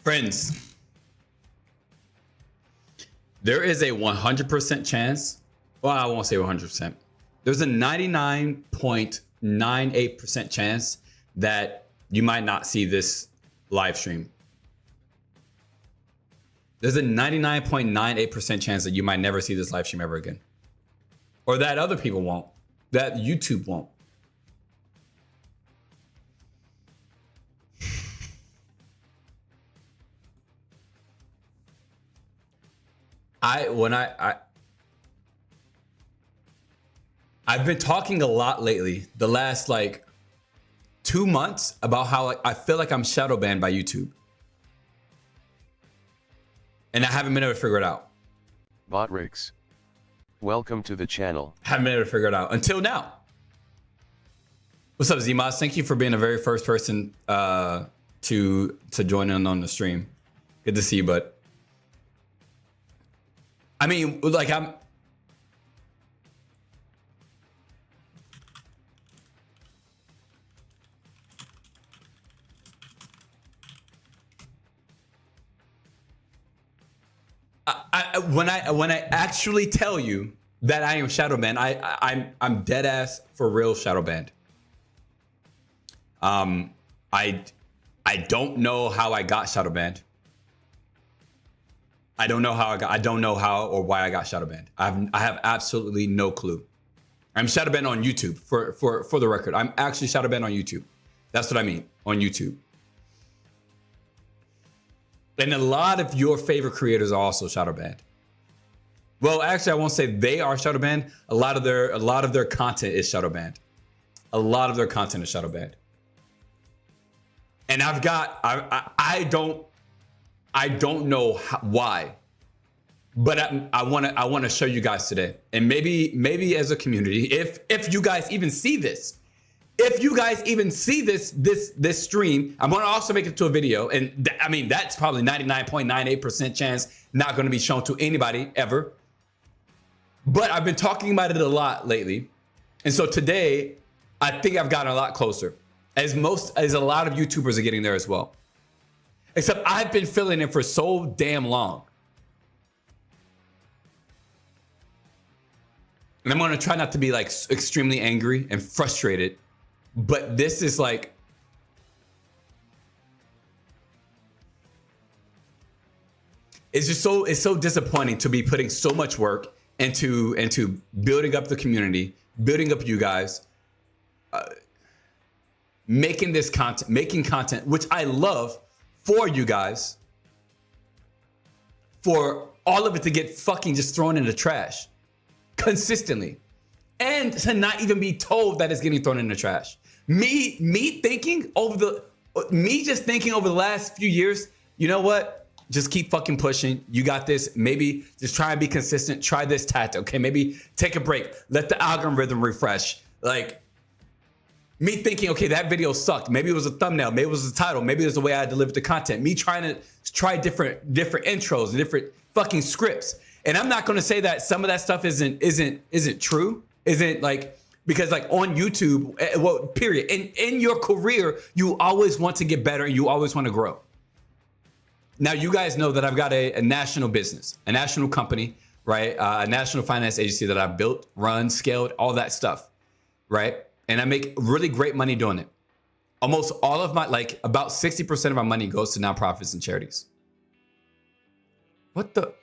Friends, there is a 100% chance. Well, I won't say 100%. There's a 99.98% chance that you might not see this live stream. There's a 99.98% chance that you might never see this live stream ever again. Or that other people won't. That YouTube won't. I've been talking a lot lately, the last like 2 months, about how I feel like I'm shadow banned by YouTube. And I haven't been able to figure it out. Botrix, welcome to the channel. Haven't been able to figure it out until now. What's up, Zmas? Thank you for being the very first person to join in on the stream. Good to see you, bud. I mean, like when I actually tell you that I am shadow banned, I'm dead ass for real shadow banned. I don't know how I got shadow banned. I don't know how or why I got shadow banned. I have absolutely no clue. I'm shadow banned on YouTube for the record. I'm actually shadow banned on YouTube. That's what I mean, on YouTube. And a lot of your favorite creators are also shadow banned. Well, actually, I won't say they are shadow banned. A lot of their content is shadow banned. A lot of their content is shadow banned. And I don't know why, but I want to show you guys today, and maybe as a community, if you guys even see this, this stream, I'm going to also make it to a video, and I mean that's probably 99.98% chance not going to be shown to anybody ever. But I've been talking about it a lot lately, and so today I think I've gotten a lot closer, as a lot of YouTubers are getting there as well. Except I've been feeling it for so damn long. And I'm gonna try not to be like extremely angry and frustrated, but this is like, it's so disappointing to be putting so much work into building up the community, building up you guys, making content, which I love, for you guys, for all of it to get fucking just thrown in the trash consistently, and to not even be told that it's getting thrown in the trash. Me thinking over the last few years, you know what? Just keep fucking pushing. You got this. Maybe just try and be consistent. Try this tactic. Okay, maybe take a break. Let the algorithm refresh. Like, me thinking, okay, that video sucked. Maybe it was a thumbnail. Maybe it was the title. Maybe it was the way I delivered the content. Me trying to try different intros and different fucking scripts. And I'm not going to say that some of that stuff isn't true. Isn't like, because like on YouTube, well, period. In your career, you always want to get better and you always want to grow. Now, you guys know that I've got a national business, a national company, right? A national finance agency that I've built, run, scaled, all that stuff, right? And I make really great money doing it. Almost all of my, like about 60% of my money goes to nonprofits and charities. What the?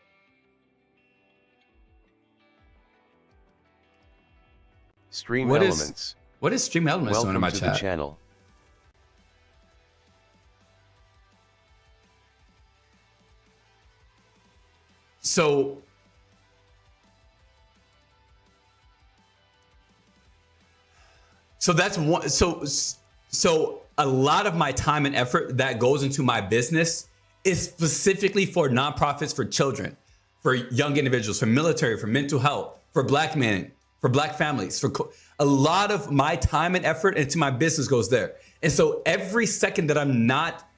Stream Elements. What is Stream Elements doing in my chat? Welcome to the channel. So that's one. So a lot of my time and effort that goes into my business is specifically for nonprofits, for children, for young individuals, for military, for mental health, for black men, for black families. A lot of my time and effort into my business goes there. And so every second that I'm not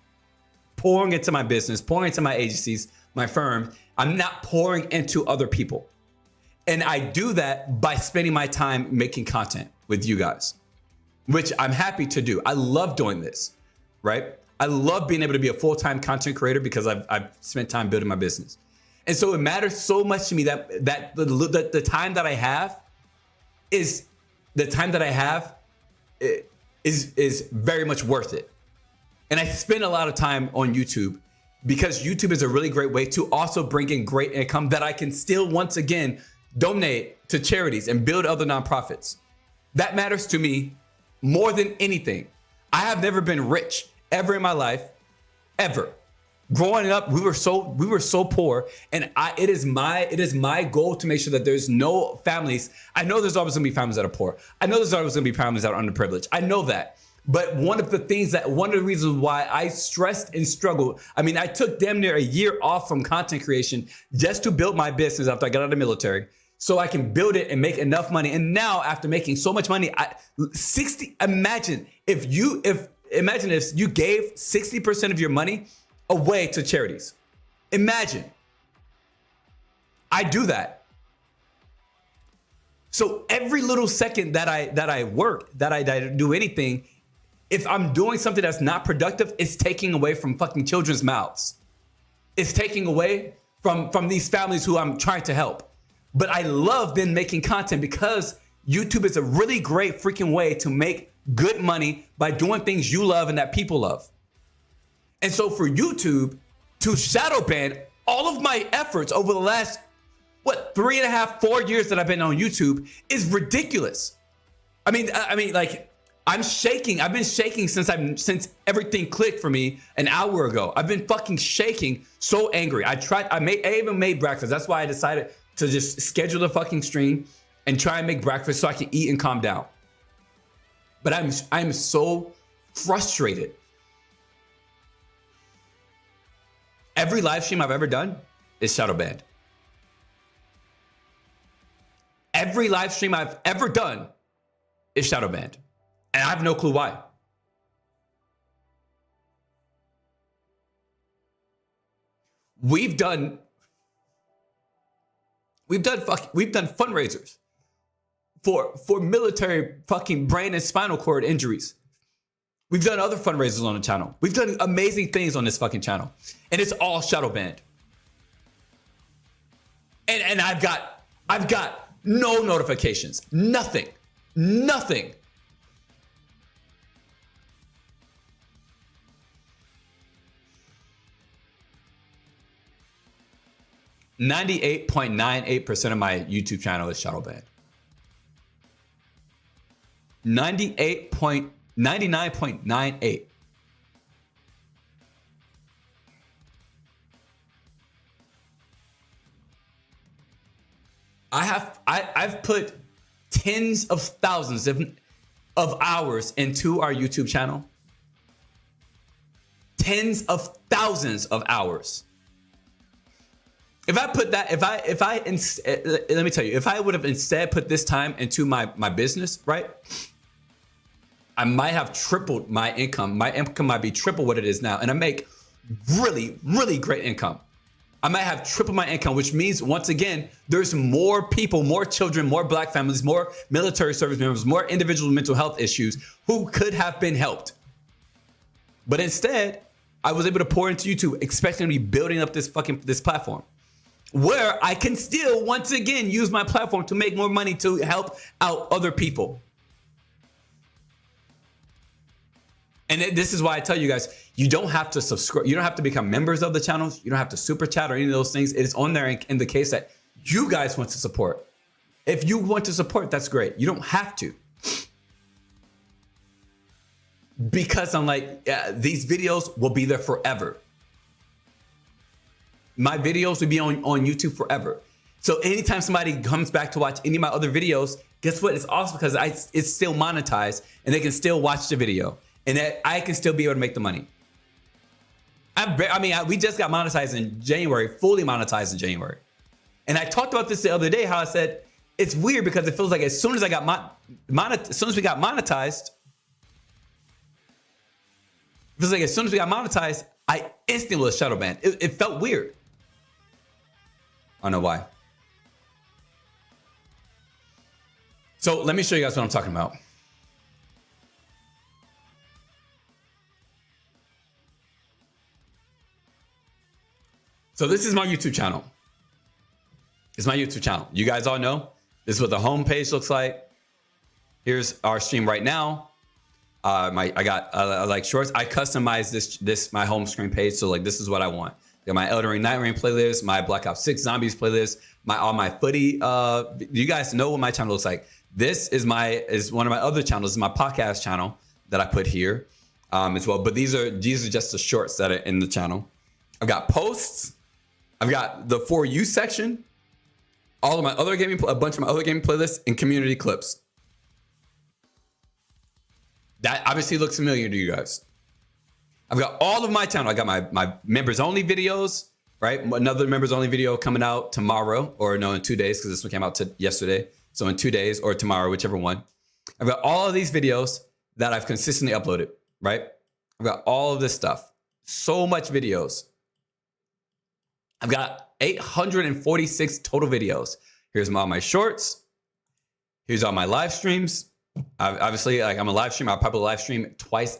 pouring into my business, pouring into my agencies, my firm, I'm not pouring into other people. And I do that by spending my time making content with you guys, which I'm happy to do. I love doing this, right? I love being able to be a full-time content creator because I've spent time building my business. And so it matters so much to me that the time that I have is very much worth it. And I spend a lot of time on YouTube because YouTube is a really great way to also bring in great income that I can still once again donate to charities and build other nonprofits. That matters to me more than anything. I have never been rich ever in my life, ever. Growing up, we were so poor, and it is my goal to make sure that there's no families. I know there's always gonna be families that are poor. I know there's always gonna be families that are underprivileged. I know that. But one of the reasons why I stressed and struggled, I mean, I took damn near a year off from content creation just to build my business after I got out of the military, so I can build it and make enough money. And now, after making so much money, imagine if you gave 60% of your money away to charities. Imagine. I do that. So every little second that I work, that I do anything, if I'm doing something that's not productive, it's taking away from fucking children's mouths. It's taking away from these families who I'm trying to help. But I love then making content because YouTube is a really great freaking way to make good money by doing things you love and that people love. And so for YouTube to shadow ban all of my efforts over the last, 3.5, 4 years that I've been on YouTube is ridiculous. I mean, like, I'm shaking. I've been shaking since everything clicked for me an hour ago. I've been fucking shaking, so angry. I even made breakfast. That's why I decided to just schedule the fucking stream and try and make breakfast so I can eat and calm down. But I'm so frustrated. Every live stream I've ever done is shadow banned. Every live stream I've ever done is shadow banned. And I have no clue why. We've done fundraisers for military fucking brain and spinal cord injuries. We've done other fundraisers on the channel. We've done amazing things on this fucking channel. And it's all shadow banned. And I've got no notifications. Nothing. 98.98% of my YouTube channel is shadow banned. 99.98. I've put tens of thousands of hours into our YouTube channel. Tens of thousands of hours. If I put that, let me tell you, if I would have instead put this time into my business, right? I might have tripled my income. My income might be triple what it is now. And I make really, really great income. I might have tripled my income, which means, once again, there's more people, more children, more black families, more military service members, more individuals with mental health issues who could have been helped. But instead, I was able to pour into YouTube, expecting to be building up this platform, where I can still, once again, use my platform to make more money to help out other people. And this is why I tell you guys, you don't have to subscribe. You don't have to become members of the channels. You don't have to super chat or any of those things. It is on there in the case that you guys want to support. If you want to support, that's great. You don't have to. Because I'm like, these videos will be there forever. My videos will be on YouTube forever. So anytime somebody comes back to watch any of my other videos, guess what? It's awesome because it's still monetized and they can still watch the video. And that I can still be able to make the money. We just got monetized in January, fully monetized in January. And I talked about this the other day, how I said, it's weird because it feels like as soon as we got monetized, I instantly was shadow banned. It felt weird. I don't know why. So let me show you guys what I'm talking about. So this is my YouTube channel. It's my YouTube channel. You guys all know this is what the home page looks like. Here's our stream right now. I like shorts. I customized this my home screen page. So like this is what I want. I got my Elden Ring Night Rain playlist, my Black Ops 6 Zombies playlist, all my footy. You guys know what my channel looks like. This is one of my other channels. This is my podcast channel that I put here as well. But these are just the shorts that are in the channel. I've got posts. I've got the For You section, all of my other gaming, a bunch of my other gaming playlists, and community clips. That obviously looks familiar to you guys. I've got all of my channel. I got my members only videos, right? Another members only video coming out tomorrow, or no, in 2 days, because this one came out yesterday. So in 2 days or tomorrow, whichever one. I've got all of these videos that I've consistently uploaded, right? I've got all of this stuff. So much videos. I've got 846 total videos. Here's all my shorts. Here's all my live streams. Obviously, like I'm a live streamer. I'll probably live stream twice,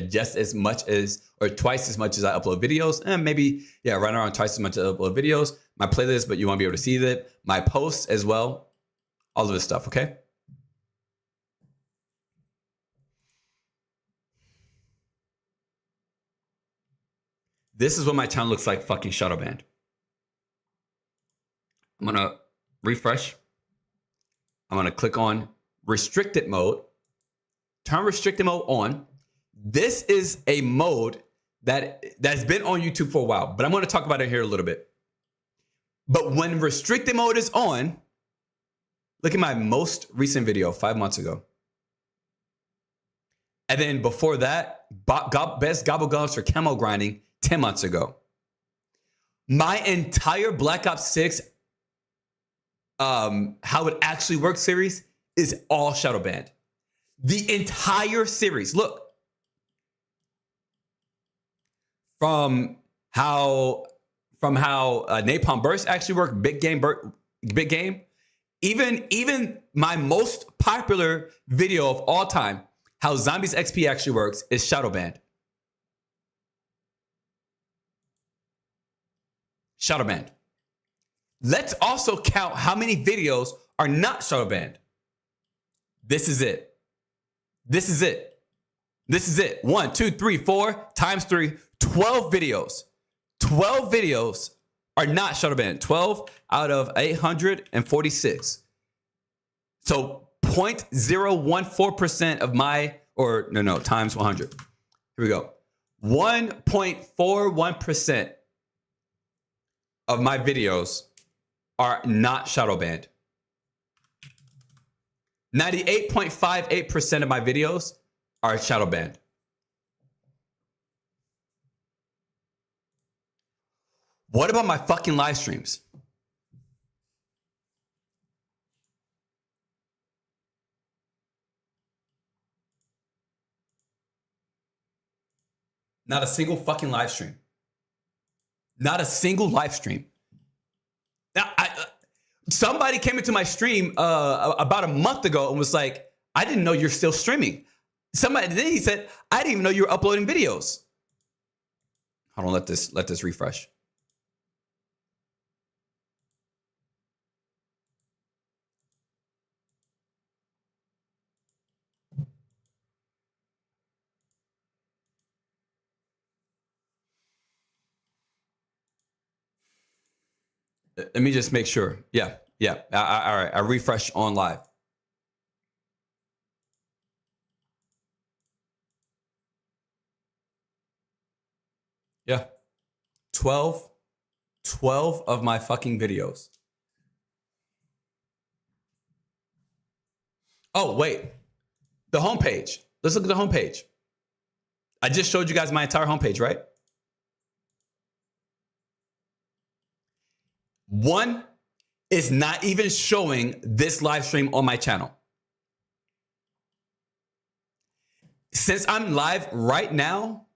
just as much as, or twice as much as I upload videos. And maybe, yeah, right around twice as much as I upload videos. My playlist, but you won't be able to see that. My posts as well. All of this stuff, okay? This is what my channel looks like fucking shadow banned. I'm gonna refresh. I'm gonna click on restricted mode. Turn restricted mode on. This is a mode that's been on YouTube for a while, but I'm gonna talk about it here a little bit. But when restricted mode is on, look at my most recent video 5 months ago. And then before that, best gobble gums for camo grinding 10 months ago. My entire Black Ops 6 how it actually works series is all shadow banned. The entire series. Look. From how Napalm Burst actually worked, big game. Even my most popular video of all time, how Zombies XP actually works, is shadow banned. Shadow banned. Let's also count how many videos are not shadow banned. This is it. This is it. This is it. 1, 2, 3, 4 times 3, 12 videos. 12 videos are not shadow banned. 12 out of 846. So 0.014% of my, or no, times 100. Here we go. 1.41% of my videos are not shadow banned. 98.58% of my videos are shadow banned. What about my fucking live streams? Not a single fucking live stream. Not a single live stream. Now, somebody came into my stream about a month ago and was like, I didn't know you're still streaming. Then he said, I didn't even know you were uploading videos. Hold on, let this refresh. Let me just make sure. Yeah. All right. I refresh on live. Yeah. 12 of my fucking videos. Oh, wait. The homepage. Let's look at the homepage. I just showed you guys my entire homepage, right? One is not even showing this live stream on my channel. Since I'm live right now,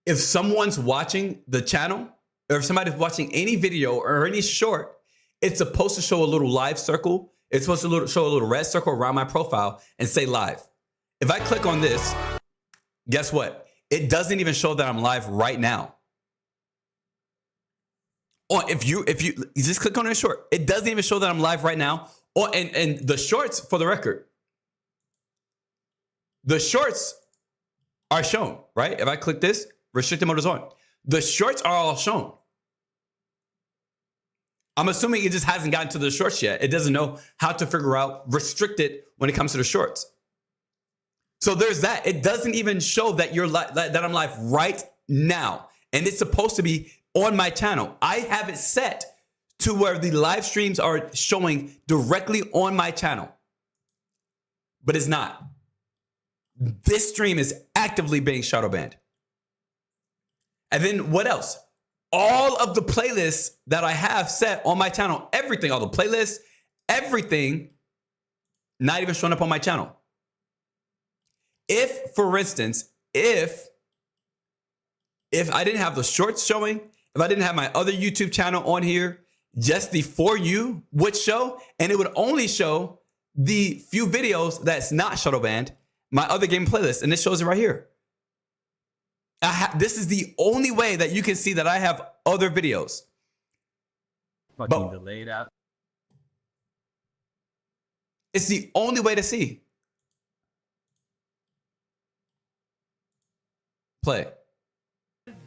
if someone's watching the channel, or if somebody's watching any video or any short, it's supposed to show a little live circle. It's supposed to show a little red circle around my profile and say live. If I click on this, guess what? It doesn't even show that I'm live right now. Or if you just click on a short, it doesn't even show that I'm live right now. Or and the shorts, for the record, the shorts are shown, right? If I click this, restricted mode is on. The shorts are all shown. I'm assuming it just hasn't gotten to the shorts yet. It doesn't know how to figure out restricted when it comes to the shorts. So there's that. It doesn't even show that that I'm live right now. And it's supposed to be on my channel. I have it set to where the live streams are showing directly on my channel. But it's not. This stream is actively being shadow banned. And then what else? All of the playlists that I have set on my channel, everything, all the playlists, everything, not even showing up on my channel. If, for instance, if I didn't have the shorts showing, if I didn't have my other YouTube channel on here, just the For You would show, and it would only show the few videos that's not shadow banned, my other game playlist, and it shows it right here. This is the only way that you can see that I have other videos. Fucking delayed out. It's the only way to see. Play.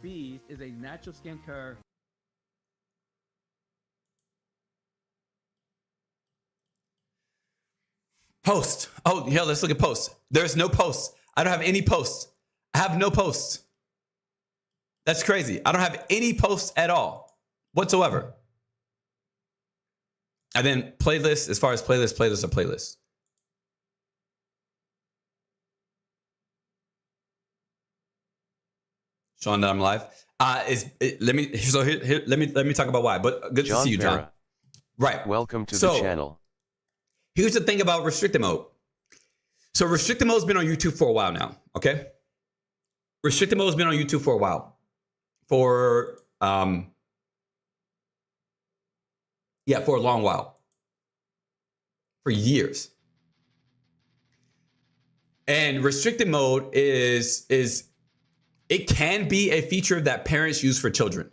Beast is a natural skincare. Post. Oh, yeah, let's look at posts. There's no posts. I don't have any posts. I have no posts. That's crazy. I don't have any posts at all whatsoever. And then playlists, as far as playlists are playlists. Showing that I'm live. Let me talk about why. But good to see you, John. Right. Welcome to the channel. Here's the thing about restricted mode. So restricted mode has been on YouTube for a while now. Okay. Restricted mode has been on YouTube for a while. For a long while. For years. And restricted mode is it can be a feature that parents use for children.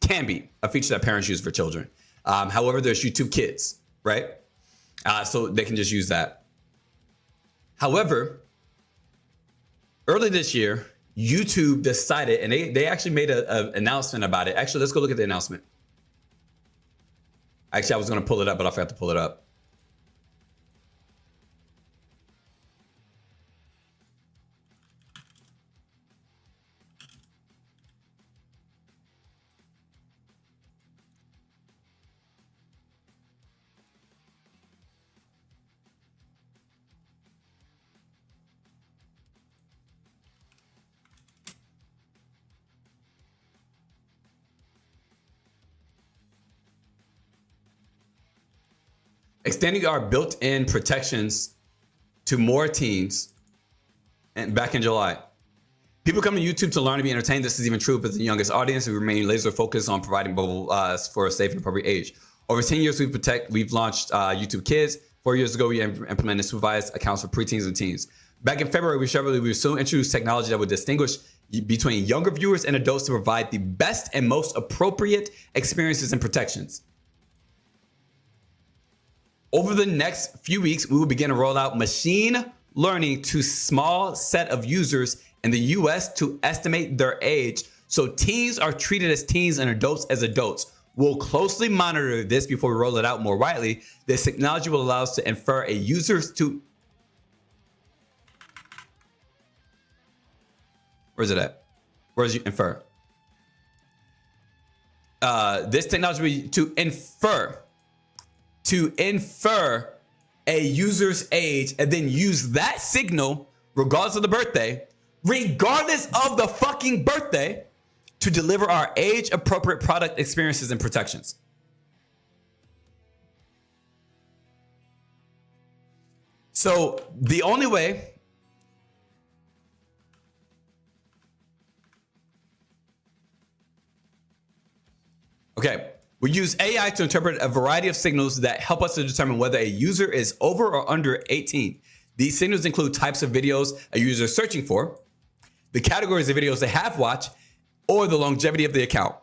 Can be a feature that parents use for children. However, there's YouTube Kids, right? So they can just use that. However, early this year, YouTube decided, and they actually made an announcement about it. Actually, let's go look at the announcement. Actually, I was going to pull it up, but I forgot to pull it up. Extending our built-in protections to more teens, and back in July. People come to YouTube to learn to be entertained. This is even true for the youngest audience. We remain laser focused on providing bubbles for a safe and appropriate age. Over 10 years, we've launched YouTube Kids. 4 years ago, we implemented supervised accounts for preteens and teens. Back in February, we will soon introduce technology that would distinguish between younger viewers and adults to provide the best and most appropriate experiences and protections. Over the next few weeks, we will begin to roll out machine learning to small set of users in the US to estimate their age, so teens are treated as teens and adults as adults. We'll closely monitor this before we roll it out more widely. This technology will allow us to infer a user's to... Where's it at? Where's you infer? This technology to infer a user's age and then use that signal, regardless of the fucking birthday, to deliver our age-appropriate product experiences and protections. So the only way we use AI to interpret a variety of signals that help us to determine whether a user is over or under 18. These signals include types of videos a user is searching for, the categories of videos they have watched, or the longevity of the account.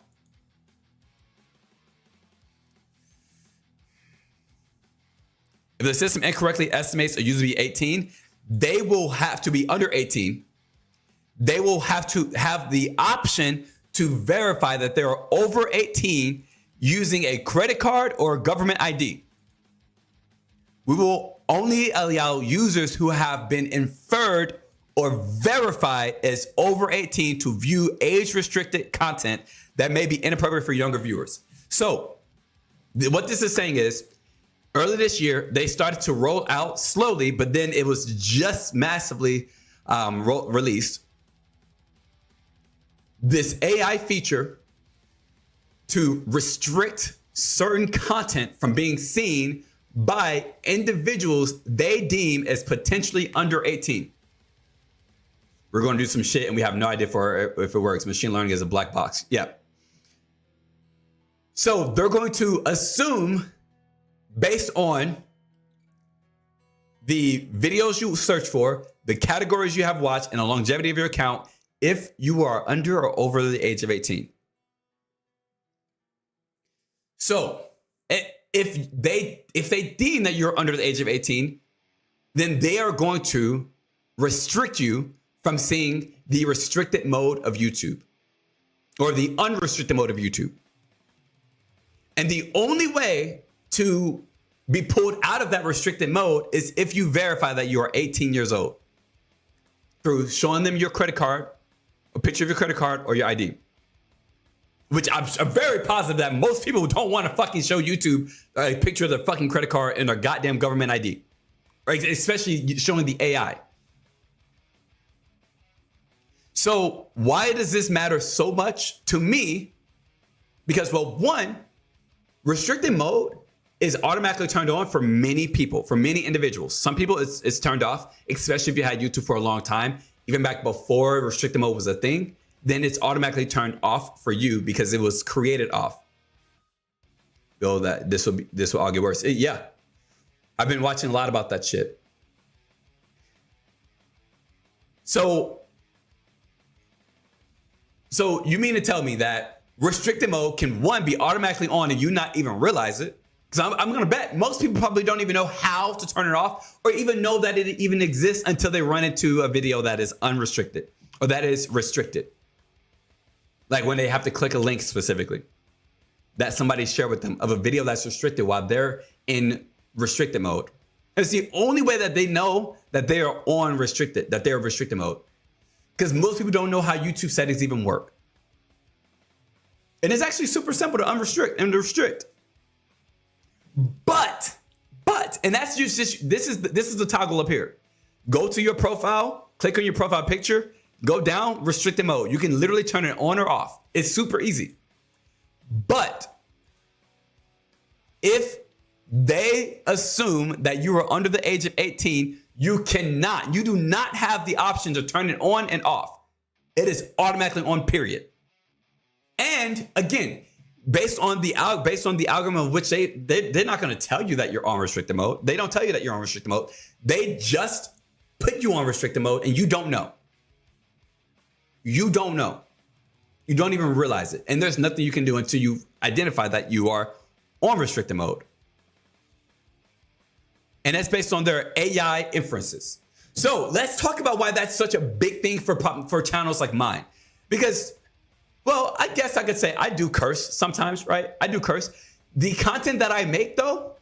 If the system incorrectly estimates a user to be 18, they will have to be under 18. They will have to have the option to verify that they are over 18 using a credit card or a government ID. We will only allow users who have been inferred or verified as over 18 to view age-restricted content that may be inappropriate for younger viewers. So what this is saying is, early this year, they started to roll out slowly, but then it was just massively released. This AI feature to restrict certain content from being seen by individuals they deem as potentially under 18. We're going to do some shit and we have no idea if it works. Machine learning is a black box. Yeah. So they're going to assume, based on the videos you search for, the categories you have watched, and the longevity of your account, if you are under or over the age of 18. So if they deem that you're under the age of 18, then they are going to restrict you from seeing the restricted mode of YouTube or the unrestricted mode of YouTube. And the only way to be pulled out of that restricted mode is if you verify that you are 18 years old through showing them your credit card, a picture of your credit card or your ID. Which I'm very positive that most people don't want to fucking show YouTube a picture of their fucking credit card and their goddamn government ID, right? Especially showing the AI. So why does this matter so much to me? Because, well, one, restricted mode is automatically turned on for many people, for many individuals. Some people it's turned off, especially if you had YouTube for a long time, even back before restricted mode was a thing. Then it's automatically turned off for you because it was created off. Yo, that this will all get worse. Yeah, I've been watching a lot about that shit. So you mean to tell me that restricted mode can, one, be automatically on and you not even realize it? Because I'm gonna bet most people probably don't even know how to turn it off or even know that it even exists until they run into a video that is unrestricted or that is restricted. Like when they have to click a link specifically that somebody shared with them of a video that's restricted while they're in restricted mode. It's the only way that they know that they are on restricted, that they're restricted mode. Because most people don't know how YouTube settings even work. And it's actually super simple to unrestrict and restrict. But, and that's just this is the toggle up here. Go to your profile, click on your profile picture, go down, restricted mode. You can literally turn it on or off. It's super easy. But if they assume that you are under the age of 18, you do not have the option to turn it on and off. It is automatically on, period. And again, based on the algorithm of which they're not going to tell you that you're on restricted mode. They don't tell you that you're on restricted mode. They just put you on restricted mode and you don't know. You don't know. You don't even realize it. And there's nothing you can do until you identify that you are on restricted mode. And that's based on their AI inferences. So let's talk about why that's such a big thing for channels like mine. Because, well, I guess I could say I do curse sometimes, right? I do curse. The content that I make, though,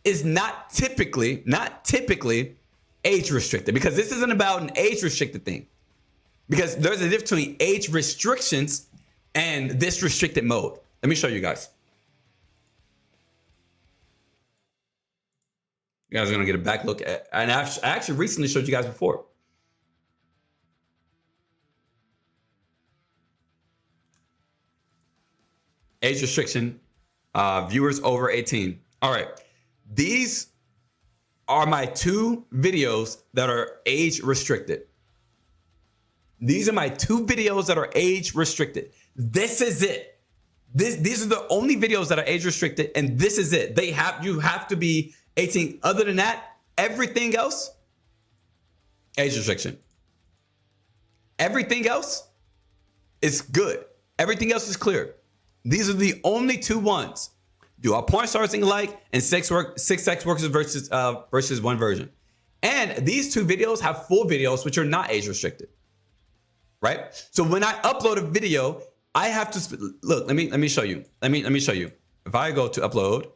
is not typically age restricted, because this isn't about an age restricted thing. Because there's a difference between age restrictions and this restricted mode. Let me show you guys. You guys are gonna get a back look at, and I actually recently showed you guys before. Age restriction, viewers over 18. All right, these are my two videos that are age restricted. These are my two videos that are age restricted. This is it. These are the only videos that are age restricted, and this is it. You have to be 18. Other than that, everything else, age restriction. Everything else is good. Everything else is clear. These are the only two ones Do all porn stars think alike? And six sex workers versus one virgin. And these two videos have full videos, which are not age restricted, right? So when I upload a video, I have to look. Let me show you. Let me show you. If I go to upload,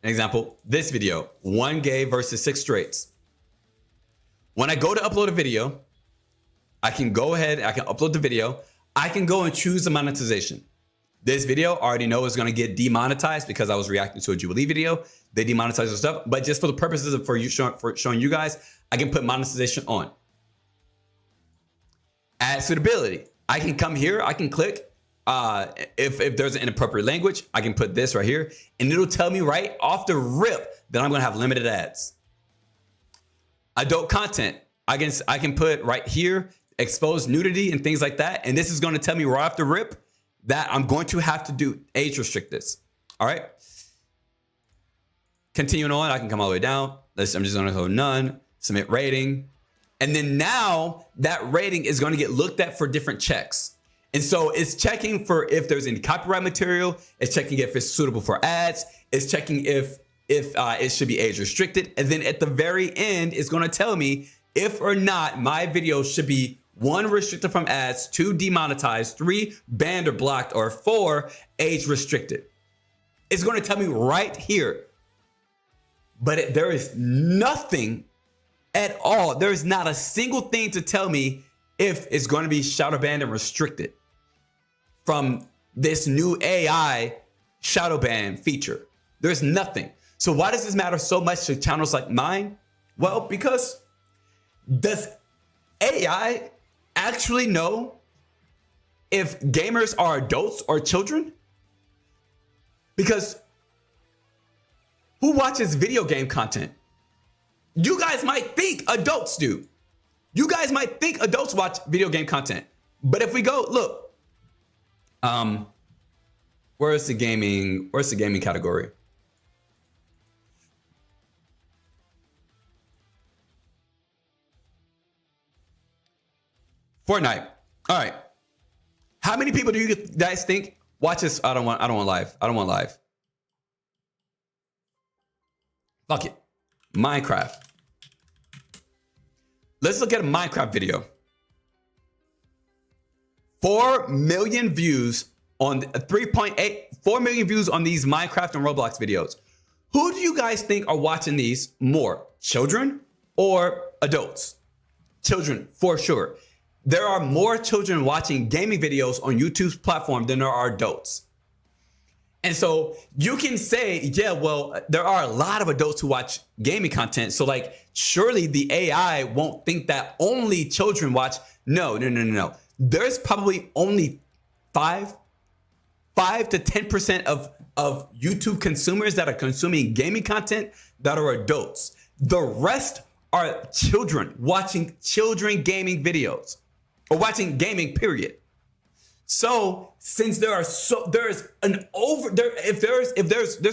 an example, this video, 1 gay versus 6 straights. When I go to upload a video, I can go ahead, I can upload the video. I can go and choose the monetization. This video I already know is going to get demonetized because I was reacting to a Jubilee video. They demonetize the stuff, but just for the purposes of showing you guys, I can put monetization on. Add suitability. I can come here, I can click. If there's an inappropriate language, I can put this right here, and it'll tell me right off the rip that I'm going to have limited ads. Adult content. I can put right here, expose nudity and things like that. And this is going to tell me right off the rip that I'm going to have to do age restrict this. All right. Continuing on, I can come all the way down. I'm just going to go none, submit rating. And then now that rating is going to get looked at for different checks. And so it's checking for if there's any copyright material. It's checking if it's suitable for ads. It's checking if it should be age restricted. And then at the very end, it's going to tell me if or not my video should be 1, restricted from ads, 2, demonetized, 3, banned or blocked, or 4, age restricted. It's going to tell me right here. But there is nothing at all. There is not a single thing to tell me if it's going to be shadow banned and restricted from this new AI shadow ban feature. There's nothing. So why does this matter so much to channels like mine? Well, because does AI actually know if gamers are adults or children? Because who watches video game content? You guys might think adults do. You guys might think adults watch video game content. But if we go, look, where's the gaming category? Fortnite. All right. How many people do you guys think watch this? I don't want live. I don't want live. Fuck it. Minecraft. Let's look at a Minecraft video. 4 million views on 4 million views on these Minecraft and Roblox videos. Who do you guys think are watching these more? Children or adults? Children, for sure. There are more children watching gaming videos on YouTube's platform than there are adults. And so you can say, yeah, well, there are a lot of adults who watch gaming content. So like, surely the AI won't think that only children watch. No. There's probably only 5 to 10% of YouTube consumers that are consuming gaming content that are adults. The rest are children watching children gaming videos or watching gaming, period. So since there's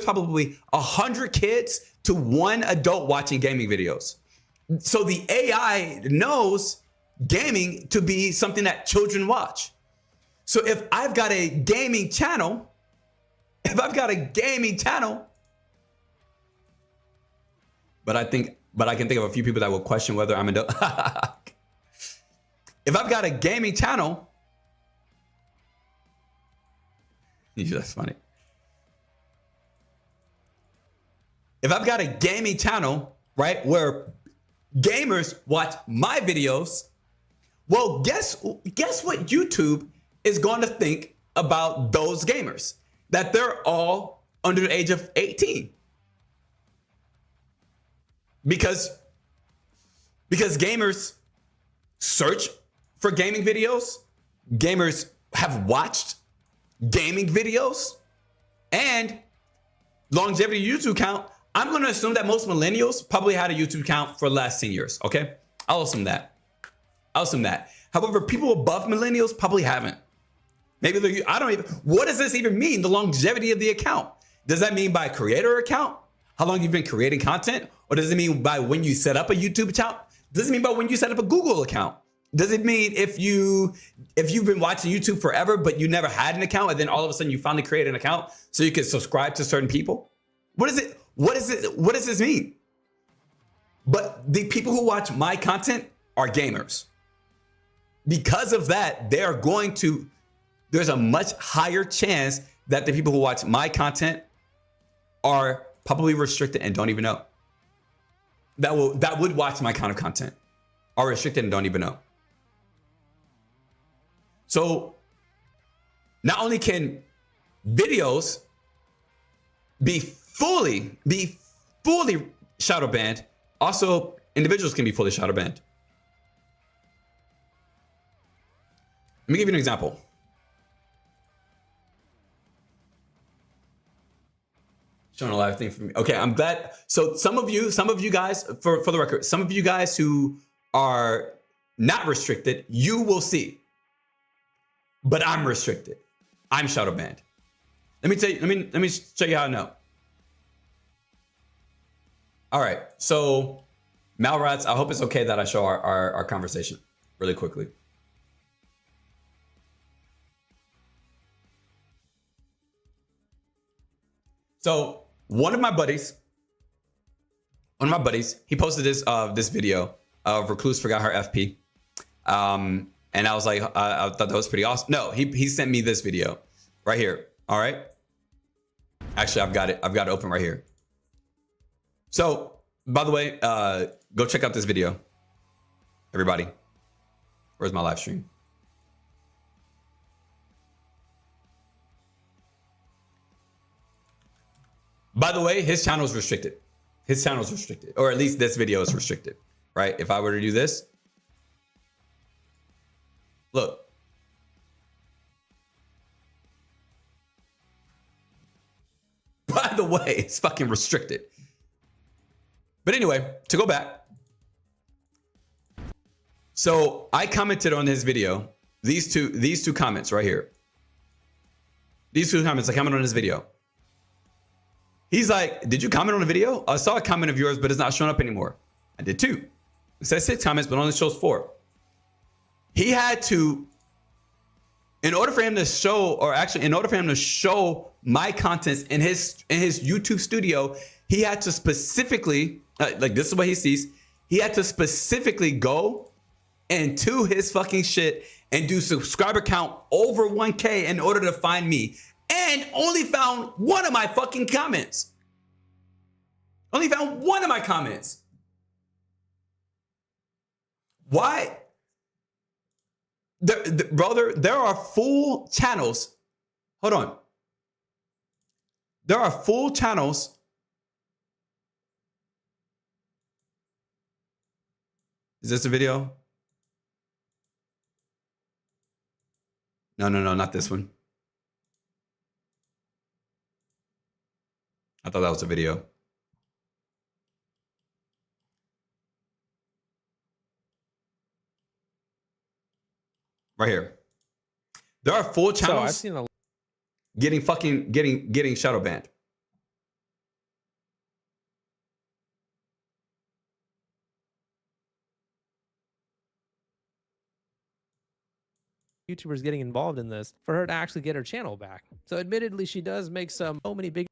probably 100 kids to 1 adult watching gaming videos. So the AI knows gaming to be something that children watch. So if I've got a gaming channel, but I can think of a few people that will question whether I'm adult. If I've got a gaming channel, that's funny. If I've got a gaming channel, right, where gamers watch my videos, well, guess what YouTube is going to think about those gamers? That they're all under the age of 18. Because gamers search for gaming videos, gamers have watched gaming videos, and longevity YouTube count. I'm going to assume that most millennials probably had a YouTube count for the last 10 years. Okay. I'll assume that. However, people above millennials probably haven't. Maybe what does this even mean? The longevity of the account. Does that mean by creator account? How long you've been creating content? Or does it mean by when you set up a YouTube account? Does it mean by when you set up a Google account? Does it mean if you've been watching YouTube forever, but you never had an account, and then all of a sudden you finally create an account so you can subscribe to certain people? What is it? What is it? What does this mean? But the people who watch my content are gamers. Because of that, there's a much higher chance that the people who watch my content are probably restricted and don't even know. That would watch my kind of content are restricted and don't even know. So not only can videos be fully shadow banned, also individuals can be fully shadow banned. Let me give you an example. Showing a live thing for me. Okay, I'm glad. So some of you guys, for the record, some of you guys who are not restricted, you will see. But I'm restricted. I'm shadow banned. Let me tell you, let me show you how I know. All right, so Malrats, I hope it's okay that I show our conversation really quickly. So one of my buddies, he posted this video of Recluse forgot her FP. And I was like, I thought that was pretty awesome. No, he sent me this video right here. All right. Actually, I've got it open right here. So, by the way, go check out this video, everybody. Where's my live stream? By the way, his channel is restricted. His channel is restricted, or at least this video is restricted, right? If I were to do this, look. By the way, it's fucking restricted. But anyway, to go back. So I commented on his video, these two comments right here. These two comments, I commented on his video. He's like, did you comment on the video? I saw a comment of yours, but it's not showing up anymore. I did too. It says 6 comments, but only shows 4. He had to, in order for him to show my contents in his YouTube studio, he had to specifically, like this is what he sees. He had to specifically go into his fucking shit and do subscriber count over 1K in order to find me. And only found one of my fucking comments. Only found one of my comments. Why? Brother, there are full channels. Hold on. There are full channels. Is this a video? No, not this one. I thought that was a video. Right here. There are full channels. So I've seen getting shadow banned. YouTubers getting involved in this for her to actually get her channel back. So admittedly, she does make so many big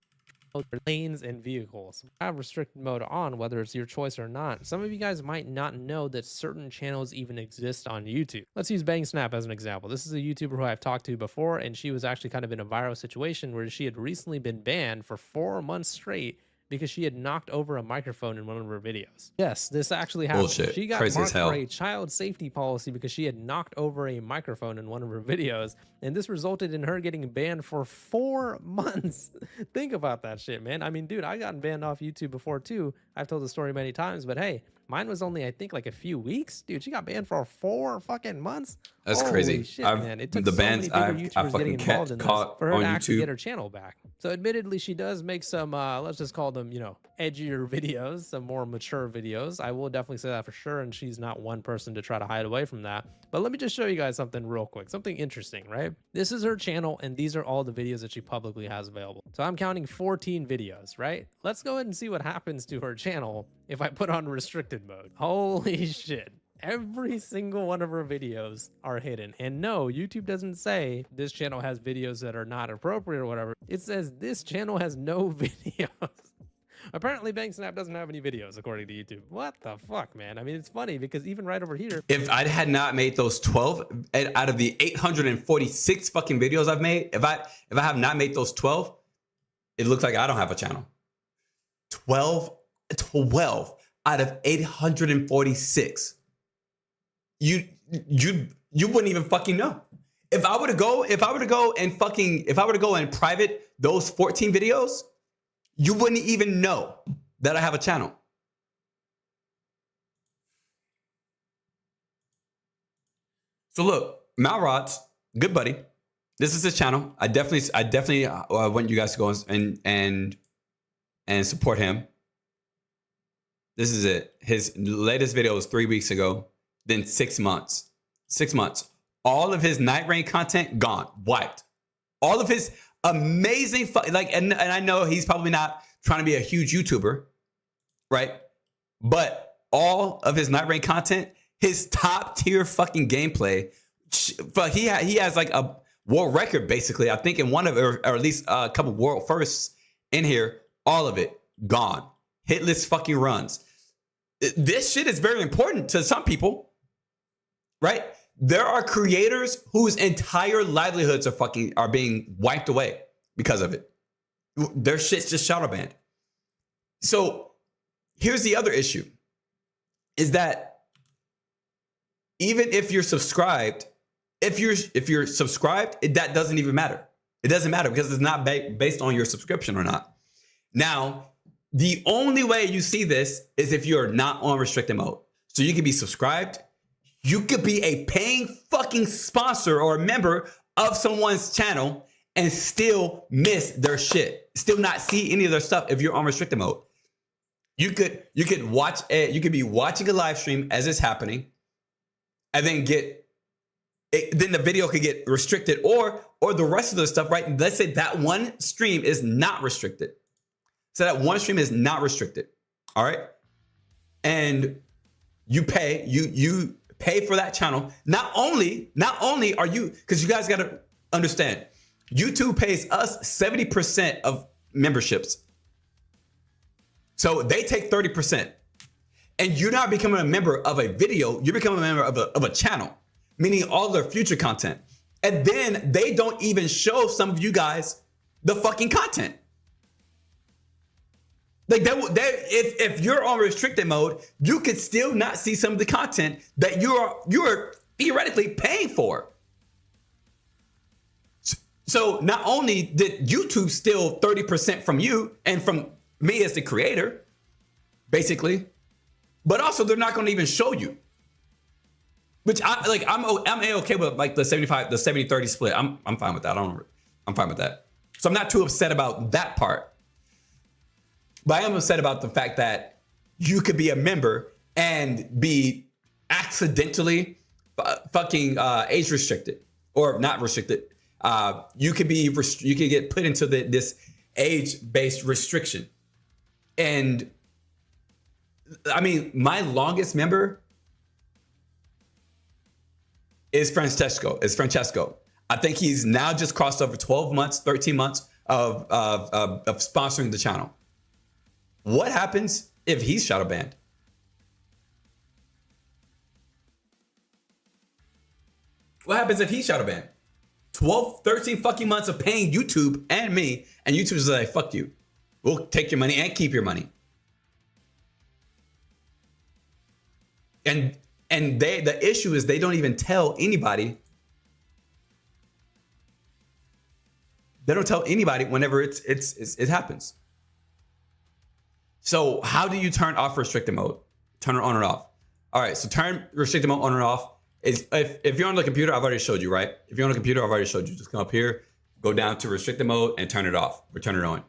lanes and vehicles. I have restricted mode on, whether it's your choice or not. Some of you guys might not know that certain channels even exist on YouTube. Let's use Bang Snap as an example. This is a YouTuber who I've talked to before, and she was actually kind of in a viral situation where she had recently been banned for 4 months straight because she had knocked over a microphone in one of her videos. Yes, this actually happened. Bullshit. She got Crazy marked as hell. for a child safety policy because she had knocked over a microphone in one of her videos, and this resulted in her getting banned for 4 months. Think about that shit, man. I mean, dude, I gotten banned off YouTube before too. I've told the story many times, but hey, mine was only, I think, like a few weeks. Dude, she got banned for 4 fucking months. That's Holy crazy. Shit, man. It took the so bans many bigger YouTubers fucking getting involved in this caught for her on to actually YouTube. get her channel back. So admittedly, she does make some, let's just call them, you know, edgier videos, some more mature videos. I will definitely say that for sure, and she's not one person to try to hide away from that. But let me just show you guys something real quick, something interesting, right? This is her channel, and these are all the videos that she publicly has available. So I'm counting 14 videos, right? Let's go ahead and see what happens to her channel if I put on restricted mode. Holy shit. Every single one of her videos are hidden. And no, YouTube doesn't say this channel has videos that are not appropriate or whatever. It says this channel has no videos. Apparently, Banksnap doesn't have any videos, according to YouTube. What the fuck, man? I mean, it's funny because even right over here. If I had not made those 12 out of the 846 fucking videos I've made, if I have not made those 12, it looks like I don't have a channel. 12 out of 846. You wouldn't even fucking know. If I were to go and private those 14 videos, you wouldn't even know that I have a channel. So look, Malrods, good buddy. This is his channel. I definitely want you guys to go and support him. This is it. His latest video was 3 weeks ago. Then 6 months. 6 months. All of his Night Rain content gone, wiped. All of his amazing and I know he's probably not trying to be a huge YouTuber, right? But all of his Night Rain content, his top tier fucking gameplay, but he has like a world record basically. I think in one of or at least a couple world firsts in here. All of it gone. Hitless fucking runs. This shit is very important to some people, right? There are creators whose entire livelihoods are being wiped away because of it. Their shit's just shadow banned. So here's the other issue, is that even if you're subscribed, that doesn't even matter. It doesn't matter because it's not based on your subscription or not. Now, the only way you see this is if you're not on restricted mode. So you can be subscribed. You could be a paying fucking sponsor or a member of someone's channel and still miss their shit. Still not see any of their stuff if you're on restricted mode. You could watch it. You could be watching a live stream as it's happening, and then then the video could get restricted, or the rest of the stuff. Right? Let's say that one stream is not restricted. So that one stream is not restricted. All right, and you pay you pay for that channel. Not only are you, because you guys got to understand, YouTube pays us 70% of memberships. So they take 30%. And you're not becoming a member of a video, you're becoming a member of a channel, meaning all their future content. And then they don't even show some of you guys the fucking content. Like if you're on restricted mode, you could still not see some of the content that you're theoretically paying for. So not only did YouTube steal 30% from you and from me as the creator, basically, but also they're not going to even show you. Which I'm okay with like the 70-30 split. I'm fine with that. I'm fine with that. So I'm not too upset about that part. But I am upset about the fact that you could be a member and be accidentally fucking age restricted or not restricted. You could get put into this age-based restriction. And I mean, my longest member is Francesco. I think he's now just crossed over 12 months, 13 months of sponsoring the channel. What happens if he's shadow banned? What happens if he's shadow banned? 12, 13 fucking months of paying YouTube and me, and YouTube's like, fuck you. We'll take your money and keep your money. And the issue is they don't even tell anybody. They don't tell anybody whenever it happens. So how do you turn off restricted mode? Turn it on or off. All right, so turn restricted mode on or off. If you're on the computer, I've already showed you, right? If you're on the computer, I've already showed you. Just come up here, go down to restricted mode and turn it off or turn it on.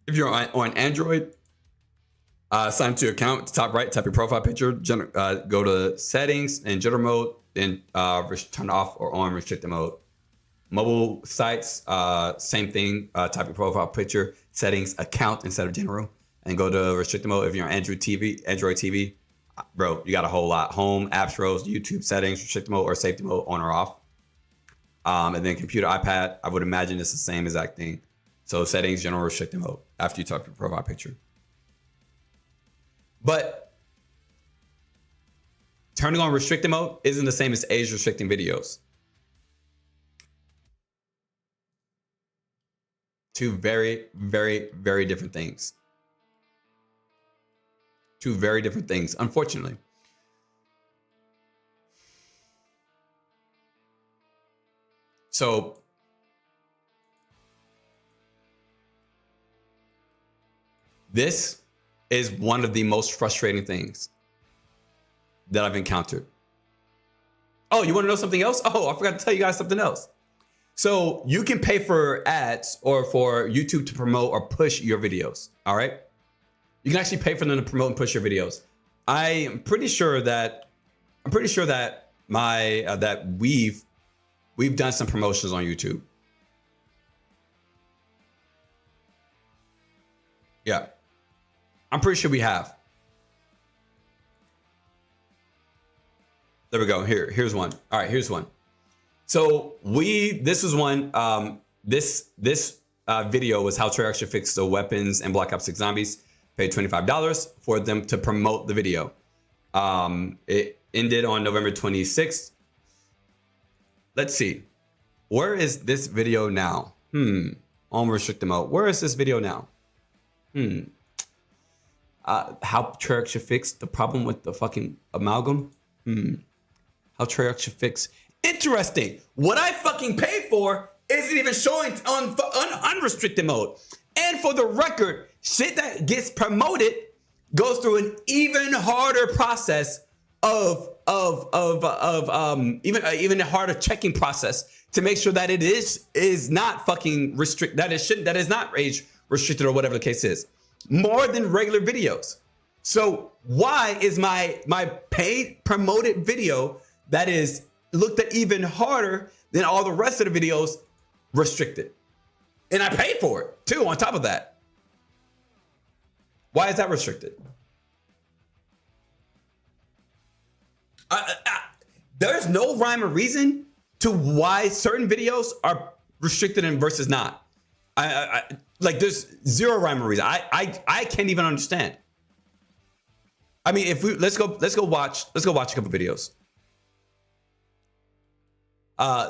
If you're on Android, sign into your account, top right, tap your profile picture, go to settings and general mode, then turn off or on restricted mode. Mobile sites, same thing. Type your profile picture, settings, account instead of general, and go to restricted mode. If you're on Android TV, bro, you got a whole lot. Home, apps, rows, YouTube settings, restricted mode or safety mode on or off. And then computer, iPad, I would imagine it's the same exact thing. So settings, general, restricted mode after you type your profile picture. But turning on restricted mode isn't the same as age restricting videos. Two very, very, very different things. Two very different things, unfortunately. So this is one of the most frustrating things that I've encountered. Oh, you want to know something else? Oh, I forgot to tell you guys something else. So you can pay for ads or for YouTube to promote or push your videos. All right. You can actually pay for them to promote and push your videos. I'm pretty sure that we've done some promotions on YouTube. Yeah. I'm pretty sure we have. There we go. Here's one. All right, here's one. So this was one. This video was how Treyarch should fix the weapons and Black Ops 6 Zombies. Paid $25 for them to promote the video. It ended on November 26th. Let's see. Where is this video now? On restricted mode. Where is this video now? How Treyarch should fix the problem with the fucking amalgam. How Treyarch should fix. Interesting. What I fucking paid for isn't even showing on unrestricted mode. And for the record, shit that gets promoted goes through an even harder process of even a harder checking process to make sure that it is not fucking that is not age restricted or whatever the case is. More than regular videos. So why is my paid promoted video that is looked at even harder than all the rest of the videos restricted? And I paid for it too on top of that. Why is that restricted? There's no rhyme or reason to why certain videos are restricted and versus not. Like there's zero rhyme or reason. I can't even understand. I mean, if we let's go watch a couple videos.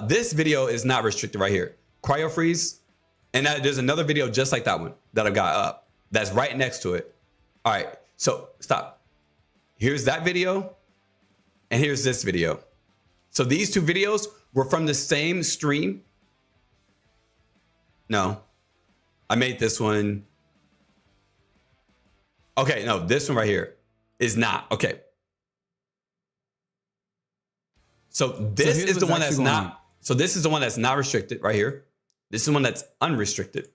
This video is not restricted right here. Cryo freeze, and there's another video just like that one that I've got up. That's right next to it. All right, so stop. Here's that video, and here's this video. So these two videos were from the same stream. No, I made this one. Okay, no, this one right here is not. Okay. So this is the one that's not. So this is the one that's not restricted right here. This is the one that's unrestricted.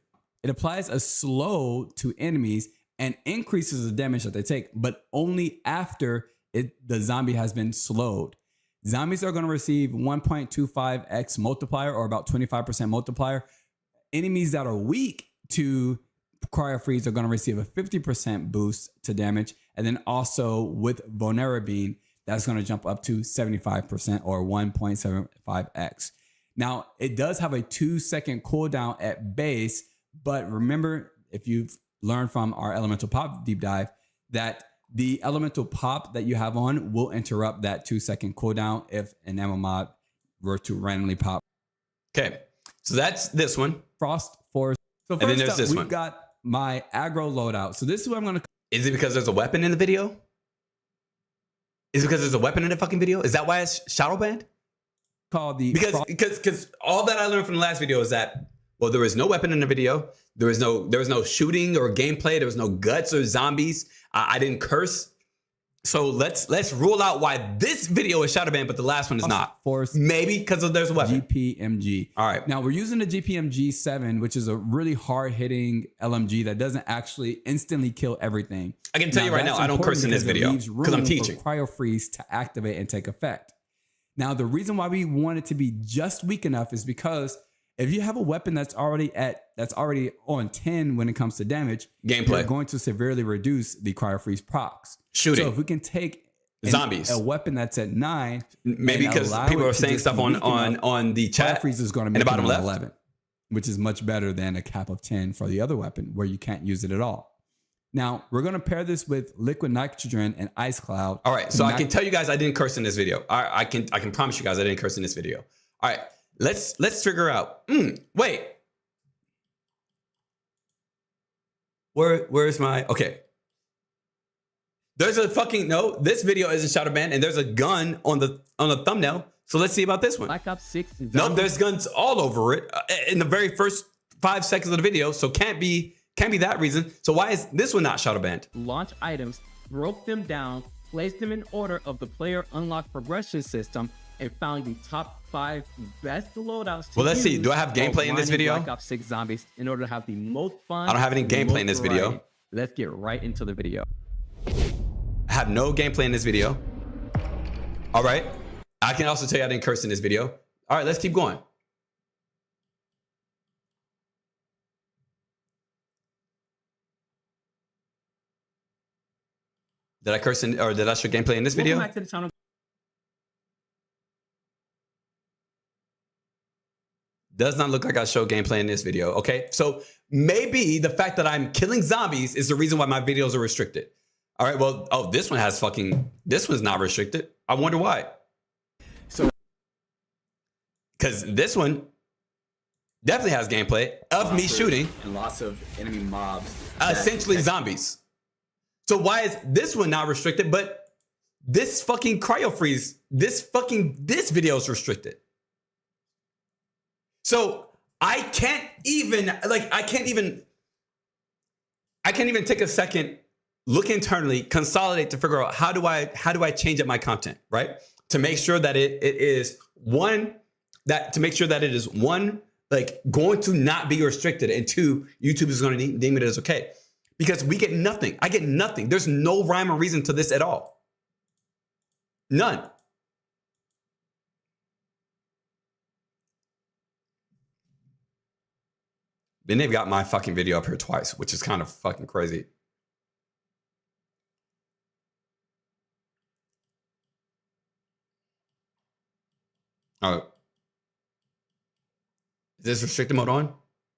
It applies a slow to enemies and increases the damage that they take, but only after the zombie has been slowed. Zombies are going to receive 1.25x multiplier, or about 25% multiplier. Enemies that are weak to cryo freeze are going to receive a 50% boost to damage. And then also with vulnerability, that's going to jump up to 75% or 1.75x. Now, it does have a 2-second cooldown at base, but remember, if you've learned from our Elemental Pop deep dive, that the Elemental Pop that you have on will interrupt that 2-second cooldown if an ammo mod were to randomly pop. Okay, so that's this one. Frost Force. So and then there's this we've one. Got my aggro loadout. So this is what I'm going to... Is it because there's a weapon in the video? Is it because there's a weapon in the fucking video? Is that why it's shadow banned? Call the... Because all that I learned from the last video is that, well, there was no weapon in the video. There was no shooting or gameplay. There was no guts or zombies. I didn't curse. So let's rule out why this video is shadow banned, but the last one is not. Force. Maybe because there's a weapon. GPMG. All right. Now we're using the GPMG 7, which is a really hard hitting LMG that doesn't actually instantly kill everything. I can tell you right now, I don't curse in this video because I'm teaching. Cryo freeze to activate and take effect. Now the reason why we want it to be just weak enough is because If you have a weapon that's already on 10 when it comes to damage, Gameplay. you're going to severely reduce the cryo freeze procs. Shooting. So if we can take Zombies. a weapon that's at 9, Maybe and because allow people it are to saying just stuff weaken up, on the cryo chat. freeze is going to in make the bottom it an left. 11, which is much better than a cap of 10 for the other weapon where you can't use it at all. Now we're going to pair this with liquid nitrogen and ice cloud. All right, so I can tell you guys I didn't curse in this video. I can promise you guys I didn't curse in this video. All right, let's figure out. Wait, where's my okay? There's a fucking no. This video isn't shadow banned, and there's a gun on the thumbnail. So let's see about this one. Black Ops 6. No, there's guns all over it in the very first 5 seconds of the video. So can't be that reason. So why is this one not shadow banned? Launch items, broke them down, placed them in order of the player unlock progression system, and found the top 5 best loadouts. Well, let's see. Do I have gameplay in this video? Black Ops 6 Zombies in order to have the most fun. I don't have any gameplay in this video. variety. Let's get right into the video. I have no gameplay in this video. All right. I can also tell you I didn't curse in this video. All right, let's keep going. Did I curse in, or did I show gameplay in this video? Welcome back to the channel. Does not look like I showed gameplay in this video. Okay, so maybe the fact that I'm killing zombies is the reason why my videos are restricted. All right, well, oh, this one's not restricted. I wonder why. So, because this one definitely has gameplay of me shooting and lots of enemy mobs. essentially zombies. So why is this one not restricted, but this fucking cryo freeze, this video is restricted? So I can't even take a second, look internally, consolidate to figure out how do I change up my content, right? To make sure that it is one, like going to not be restricted, and 2, YouTube is going to deem it as okay. Because we get nothing. I get nothing. There's no rhyme or reason to this at all. None. Then they've got my fucking video up here twice, which is kind of fucking crazy. Oh. Is this restricted mode on?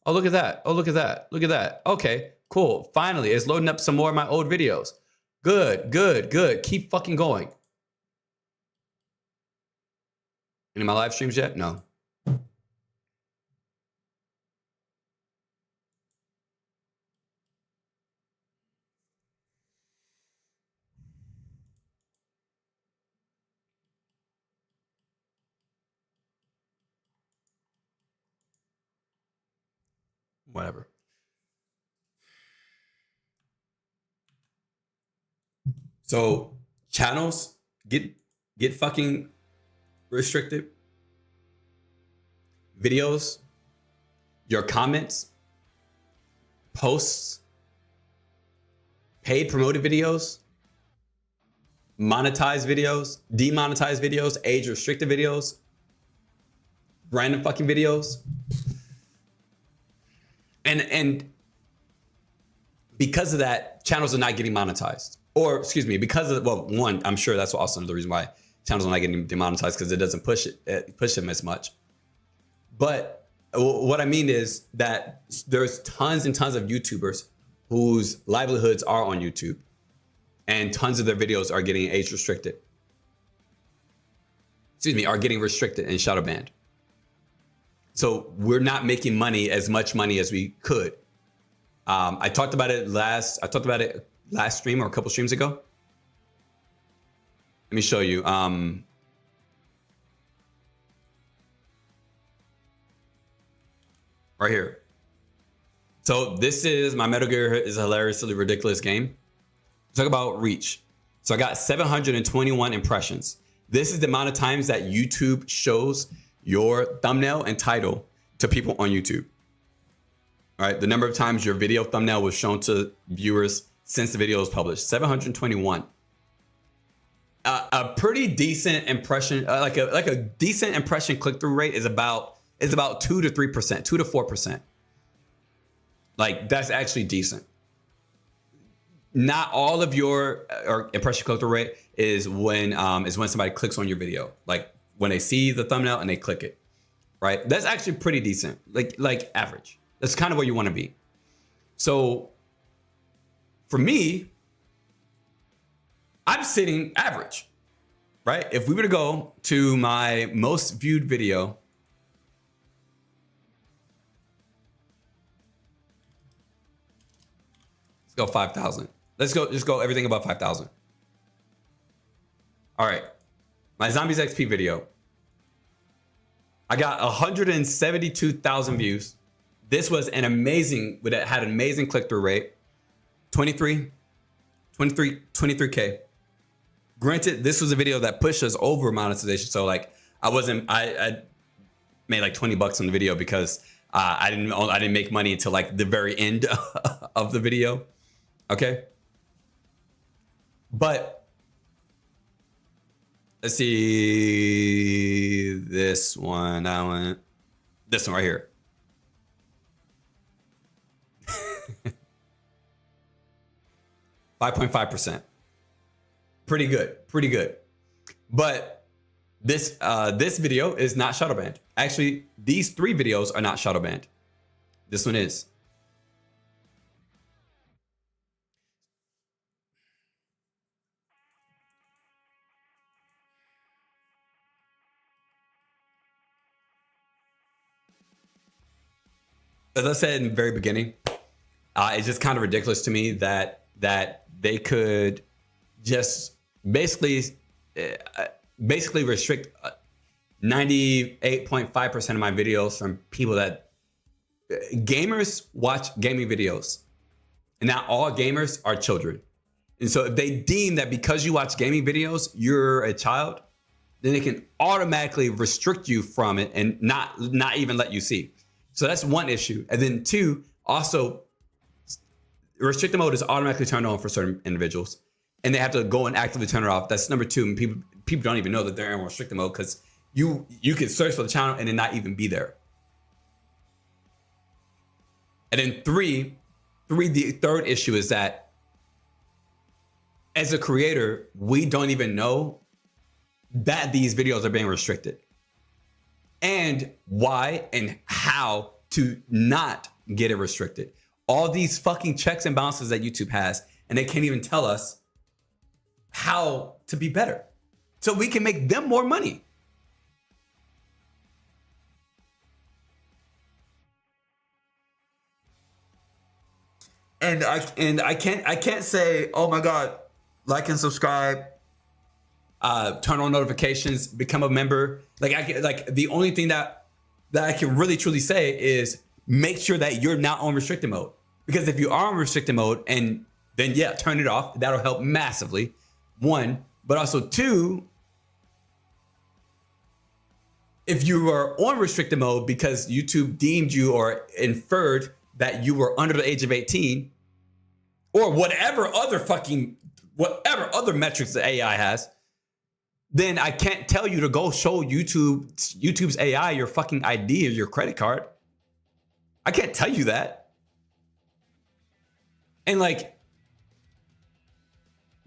Oh, look at that. Oh, look at that. Look at that. Okay, cool. Finally, it's loading up some more of my old videos. Good, good, good. Keep fucking going. Any of my live streams yet? No. Whatever. So channels get fucking restricted. Videos, your comments, posts, paid promoted videos, monetized videos, demonetized videos, age restricted videos, random fucking videos. And because of that, channels are not getting monetized. Or excuse me, because of, well, one, I'm sure that's also the reason why channels are not getting demonetized, because it doesn't push them as much. But what I mean is that there's tons and tons of YouTubers whose livelihoods are on YouTube, and tons of their videos are getting age restricted. Excuse me, are getting restricted and shadow banned. So we're not making money, as much money as we could. I talked about it last stream or a couple streams ago. Let me show you. Right here. So this is my Metal Gear is a hilariously ridiculous game. Talk about reach. So I got 721 impressions. This is the amount of times that YouTube shows your thumbnail and title to people on YouTube. All right, the number of times your video thumbnail was shown to viewers since the video was published, 721. A pretty decent impression, like a decent impression click-through rate is about is about 2 to 3%, 2 to 4%. Like, that's actually decent. Not all of your or impression click-through rate is when somebody clicks on your video. Like when they see the thumbnail and they click it, right? That's actually pretty decent, like average. That's kind of where you want to be. So for me, I'm sitting average, right? If we were to go to my most viewed video, let's go 5,000. Let's go, just go everything above 5,000. All right, my Zombies XP video. I got 172,000 views. This was an amazing, it had an amazing click-through rate. 23K. Granted, this was a video that pushed us over monetization. So like I made like 20 bucks on the video because I didn't make money until like the very end of the video. Okay. But let's see this one, that one, this one right here. 5.5%. Pretty good, pretty good. But this video is not shadow banned. Actually, these 3 videos are not shadow banned. This one is. As I said in the very beginning, it's just kind of ridiculous to me that they could just basically restrict 98.5% of my videos from people that gamers watch gaming videos, and not all gamers are children. And so if they deem that because you watch gaming videos, you're a child, then they can automatically restrict you from it and not even let you see. So that's one issue. And then 2, also restricted mode is automatically turned on for certain individuals, and they have to go and actively turn it off. That's number 2. And people don't even know that they're in restricted mode because you can search for the channel and then not even be there. And then 3, the third issue is that as a creator, we don't even know that these videos are being restricted and why and how to not get it restricted. All these fucking checks and balances that YouTube has, and they can't even tell us how to be better so we can make them more money. And I can't say, oh my God, like and subscribe, turn on notifications, become a member. Like the only thing that I can really truly say is make sure that you're not on restricted mode. Because if you are on restricted mode, and then yeah, turn it off. That'll help massively. 1, but also 2, if you are on restricted mode because YouTube deemed you or inferred that you were under the age of 18, or whatever other metrics the AI has, then I can't tell you to go show YouTube's AI your fucking ID or your credit card. I can't tell you that. And like,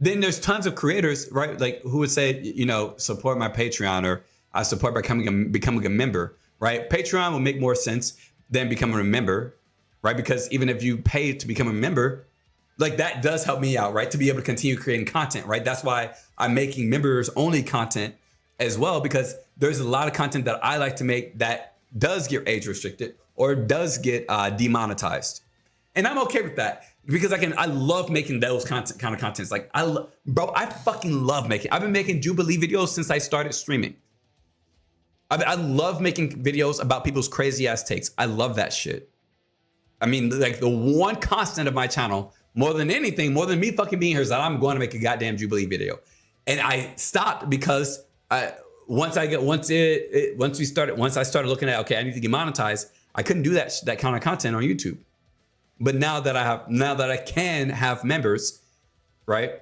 then there's tons of creators, right? Like who would say, you know, support my Patreon, or I support by becoming a member, right? Patreon will make more sense than becoming a member, right? Because even if you pay to become a member, like that does help me out, right? To be able to continue creating content, right? That's why I'm making members only content as well, because there's a lot of content that I like to make that does get age restricted or does get demonetized. And I'm okay with that because I love making those kind of contents. Like I fucking love making, I've been making Jubilee videos since I started streaming. I love making videos about people's crazy ass takes. I love that shit. I mean, like the one constant of my channel, more than anything, more than me fucking being here, is that I'm going to make a goddamn Jubilee video. And I stopped because once I started looking at, okay, I need to get monetized, I couldn't do that kind of content on YouTube. But now that I can have members, right?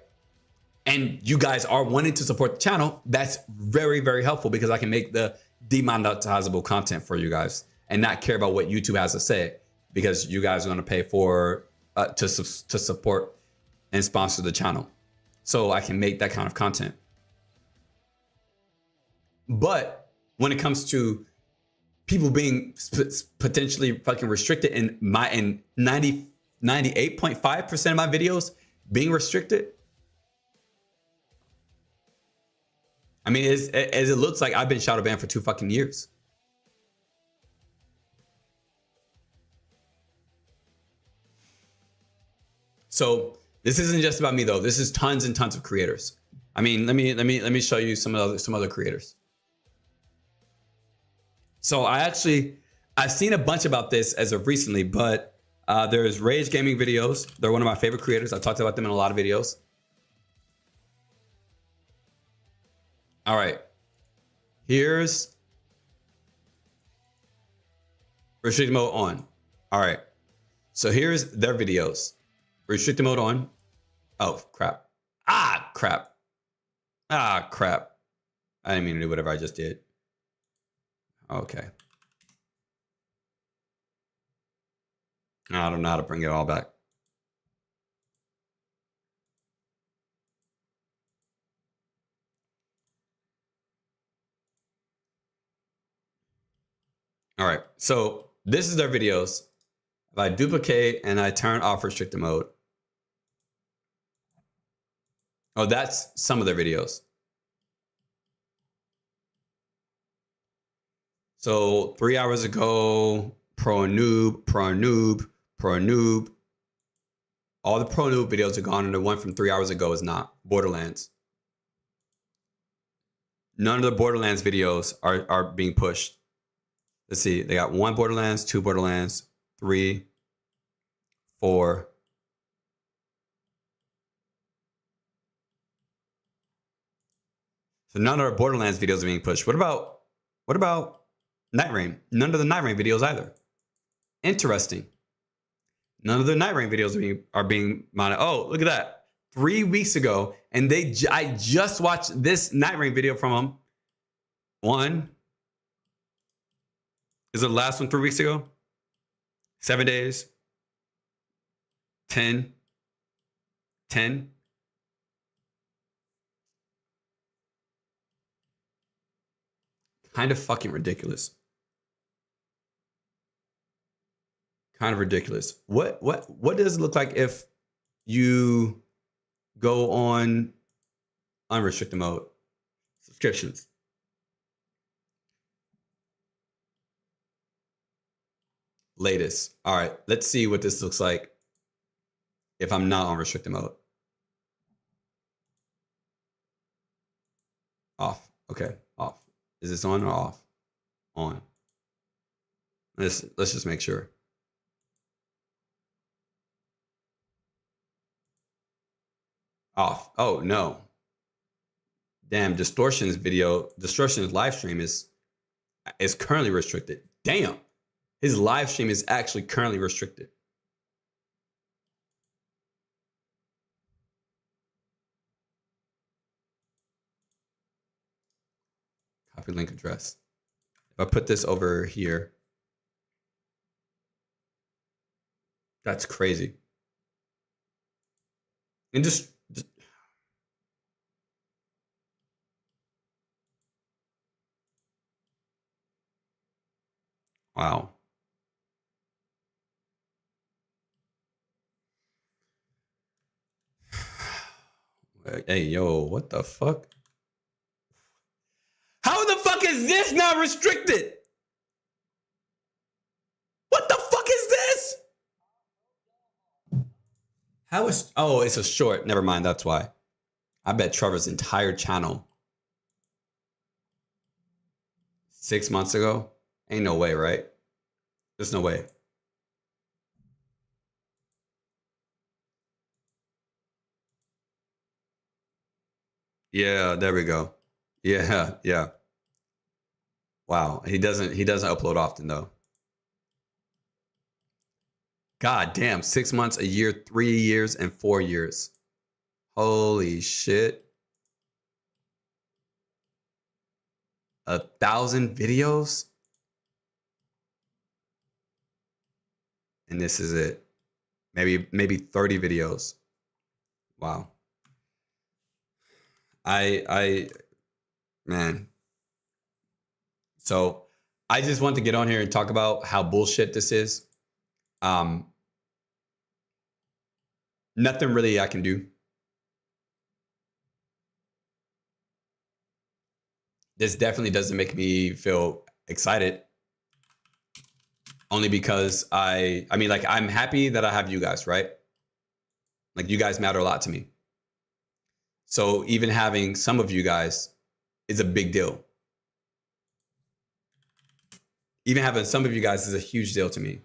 And you guys are wanting to support the channel, that's very, very helpful because I can make the demonetizable content for you guys and not care about what YouTube has to say, because you guys are going to pay for to support and sponsor the channel, so I can make that kind of content. But when it comes to people being potentially fucking restricted in 98.5% of my videos being restricted, I mean, as it looks like I've been shadow banned for 2 fucking years. So this isn't just about me though. This is tons and tons of creators. I mean, let me show you some other creators. So I've seen a bunch about this as of recently, but there's Rage Gaming Videos. They're one of my favorite creators. I talked about them in a lot of videos. All right, here's restricted mode on. All right, so here's their videos. Restricted mode on. Oh, crap. Ah, crap. Ah, crap. I didn't mean to do whatever I just did. Okay. I don't know how to bring it all back. All right, so this is their videos. If I duplicate and I turn off restricted mode. Oh, that's some of their videos. So 3 hours ago, pro and noob. All the pro noob videos are gone, and the one from 3 hours ago is not. Borderlands. None of the Borderlands videos are being pushed. Let's see, they got 1 Borderlands, 2 Borderlands, 3, 4. So none of our Borderlands videos are being pushed. What about Night Rain? None of the Night Rain videos either. Interesting. None of the Night Rain videos are being modded. Oh, look at that. 3 weeks ago, and I just watched this Night Rain video from them. 1. Is it the last one 3 weeks ago? 7 days. 10. Kind of fucking ridiculous. Kind of ridiculous. What does it look like if you go on unrestricted mode? Subscriptions. Latest. All right, let's see what this looks like if I'm not on restricted mode. Off. Okay, off. Is this on or off? On. Let's just make sure. Off. Oh no. Damn, Distortion's live stream is currently restricted. Damn. His live stream is actually currently restricted. Copy link address. If I put this over here, that's crazy. And just wow. Hey, yo, what the fuck? How the fuck is this not restricted? What the fuck is this? How is... Oh, it's a short. Never mind, that's why. I bet Trevor's entire channel 6 months ago. Ain't no way, right? There's no way. Yeah, there we go. Yeah. Wow, he doesn't upload often though. God damn, 6 months, a year, 3 years, and 4 years. Holy shit. 1,000 videos. And this is it. Maybe 30 videos. Wow. Man. So I just want to get on here and talk about how bullshit this is. Nothing really I can do. This definitely doesn't make me feel excited. Only because I mean, like, I'm happy that I have you guys, right? Like, you guys matter a lot to me. So even having some of you guys is a big deal. Even having some of you guys is a huge deal to me.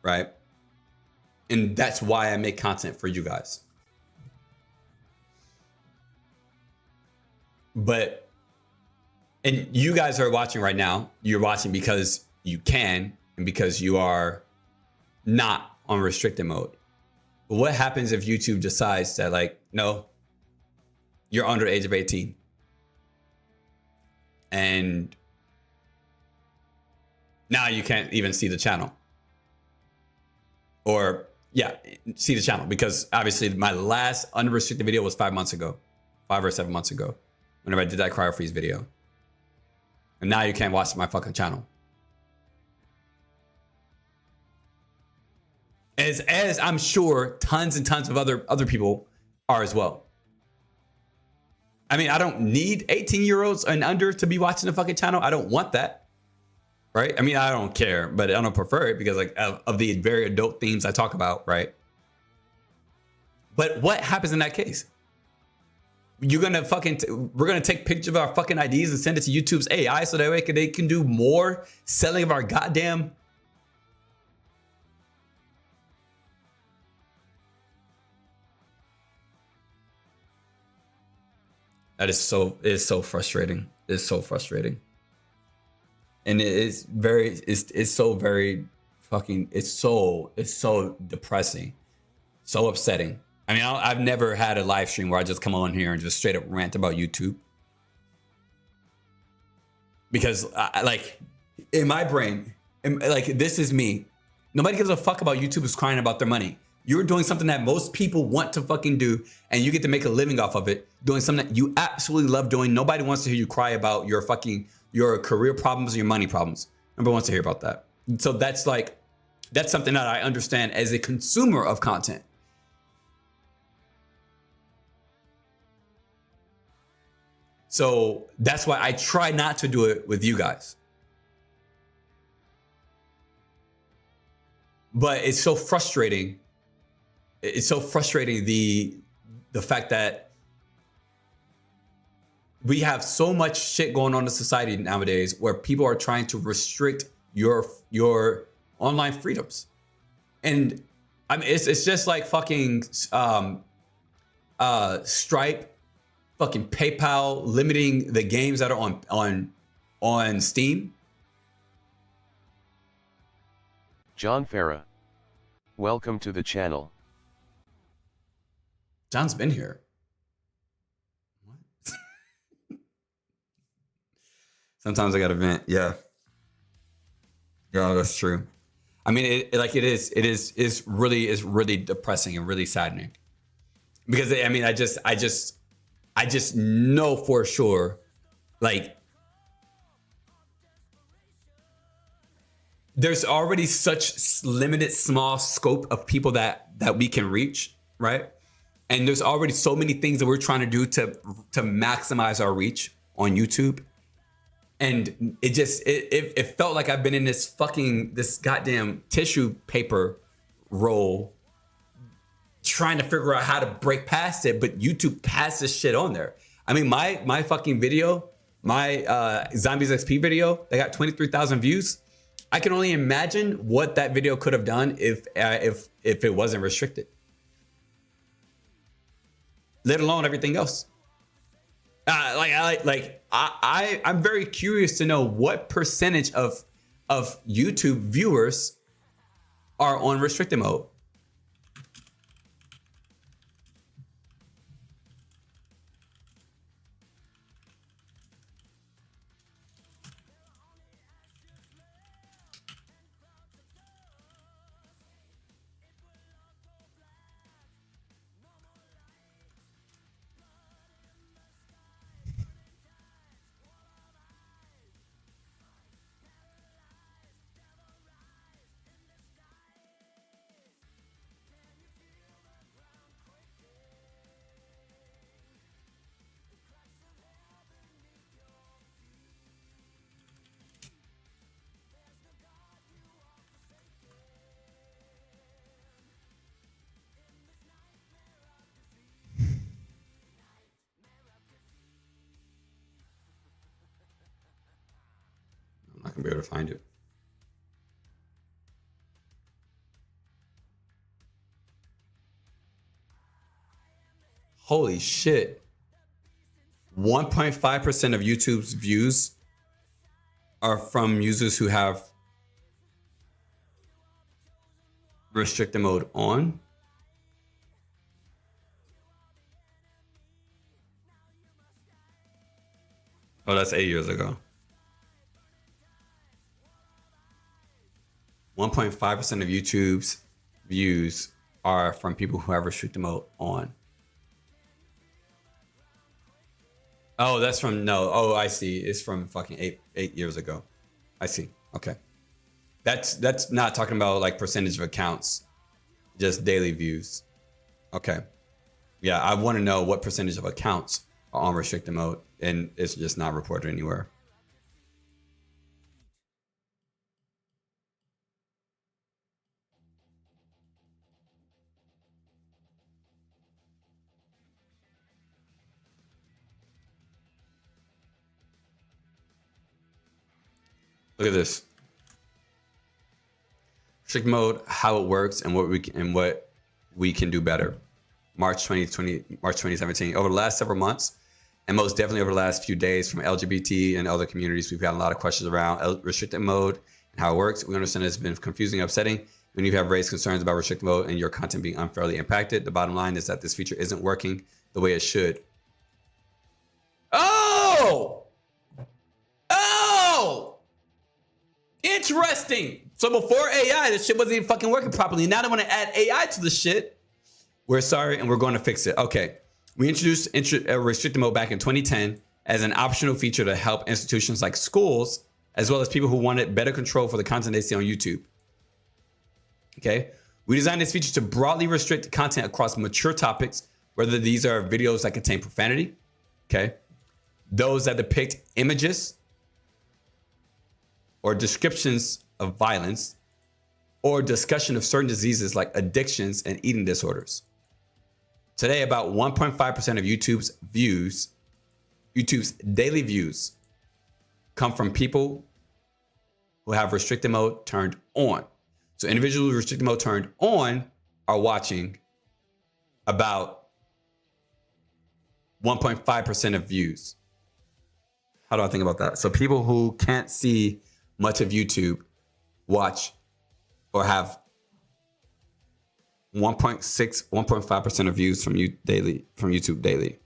Right? And that's why I make content for you guys. But, and you guys are watching right now. You're watching because you can and because you are not on restricted mode. But what happens if YouTube decides that, like, no, you're under the age of 18 and now you can't even see the channel? Or, yeah, see the channel, because obviously my last unrestricted video was 5 months ago, 5 or 7 months ago, whenever I did that Cryo Freeze video. And now you can't watch my fucking channel. As I'm sure tons and tons of other people are as well. I mean, I don't need 18-year-olds and under to be watching the fucking channel. I don't want that. Right? I mean, I don't care, but I don't prefer it because, like, of the very adult themes I talk about, right? But what happens in that case? You're gonna we're gonna take pictures of our fucking IDs and send it to YouTube's AI so that way they can do more selling of our goddamn. That is so frustrating. It's so frustrating. And it's so very fucking, it's so depressing, so upsetting. I mean, I've never had a live stream where I just come on here and just straight up rant about YouTube. Because like, in my brain, like, this is me. Nobody gives a fuck about YouTubers crying about their money. You're doing something that most people want to fucking do, and you get to make a living off of it, doing something that you absolutely love doing. Nobody wants to hear you cry about your career problems and your money problems. Nobody wants to hear about that. So that's something that I understand as a consumer of content. So that's why I try not to do it with you guys. But it's so frustrating. It's so frustrating, the fact that we have so much shit going on in society nowadays where people are trying to restrict your online freedoms. And I mean, it's just like fucking Stripe, fucking PayPal limiting the games that are on Steam. John Farah, welcome to the channel. John's been here. What? Sometimes I gotta vent. Yeah, that's true. I mean, it's really depressing and really saddening. Because I mean, I just know for sure, like, there's already such limited small scope of people that we can reach, right? And there's already so many things that we're trying to do to maximize our reach on YouTube. And it felt like I've been in this goddamn tissue paper roll trying to figure out how to break past it, but YouTube passed this shit on there. I mean, my fucking video, my Zombies XP video, they got 23,000 views. I can only imagine what that video could have done if it wasn't restricted. Let alone everything else. I'm very curious to know what percentage of YouTube viewers are on restricted mode. gonna be able to find it. Holy shit. 1.5% of YouTube's views are from users who have restricted mode on. Oh, that's 8 years ago. 1.5% of YouTube's views are from people who have restricted mode on. Oh, that's from no. Oh, I see. It's from fucking eight years ago. I see. Okay. That's not talking about like percentage of accounts, just daily views. Okay. Yeah, I want to know what percentage of accounts are on restricted mode, and it's just not reported anywhere. Look at this. Restrict mode, how it works, and what we can do better. March 2017. Over the last several months, and most definitely over the last few days, from LGBT and other communities, we've got a lot of questions around restricted mode and how it works. We understand it's been confusing and upsetting when you have raised concerns about restricted mode and your content being unfairly impacted. The bottom line is that this feature isn't working the way it should. Oh! Interesting. So before AI, this shit wasn't even fucking working properly. Now they want to add AI to the shit. We're sorry, and we're going to fix it. Okay. We introduced restricted mode back in 2010 as an optional feature to help institutions like schools, as well as people who wanted better control for the content they see on YouTube. Okay. We designed this feature to broadly restrict content across mature topics, whether these are videos that contain profanity, okay, those that depict images or descriptions of violence, or discussion of certain diseases like addictions and eating disorders. Today, about 1.5% of YouTube's daily views come from people who have restricted mode turned on. So individuals with restricted mode turned on are watching about 1.5% of views. How do I think about that? So people who can't see much of YouTube watch or have 1.5% of views from YouTube daily.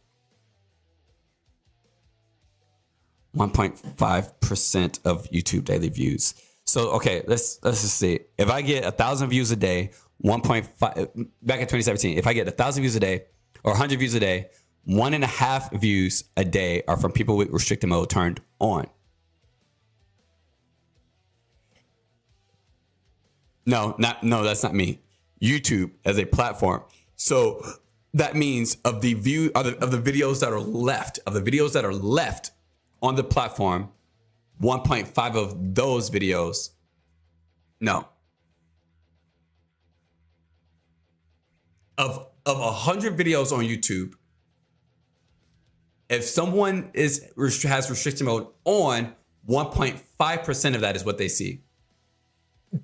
1.5% of YouTube daily views. So okay, let's just see. If I get 1,000 views a day, 1.5 back in 2017, if I get 1,000 views a day or 100 views a day, 1.5 views a day are from people with restricted mode turned on. No, that's not me. YouTube as a platform. So that means of the videos that are left on the platform, 1.5 of those videos, no. Of 100 videos on YouTube, if someone has restriction mode on, 1.5% of that is what they see.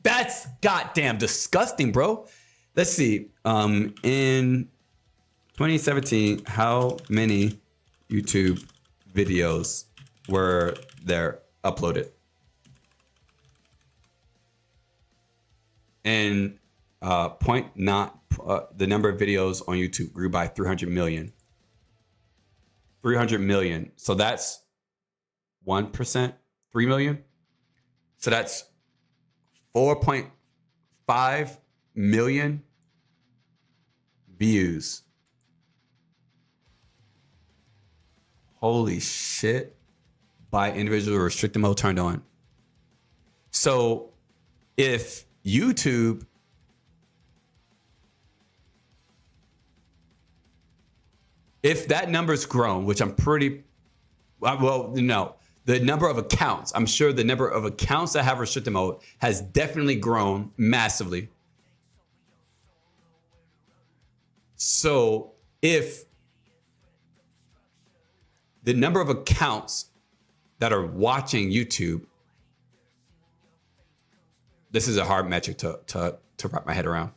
That's goddamn disgusting, bro. Let's see. In 2017, how many YouTube videos were there uploaded? And the number of videos on YouTube grew by 300 million. 300 million. So that's 1%, 3 million. So that's 4.5 million views. Holy shit. By individual restricted mode turned on. So if YouTube if that number's grown, which I'm pretty the number of accounts, I'm sure the number of accounts that have restricted mode has definitely grown massively. So if the number of accounts that are watching YouTube this is a hard metric to wrap my head around.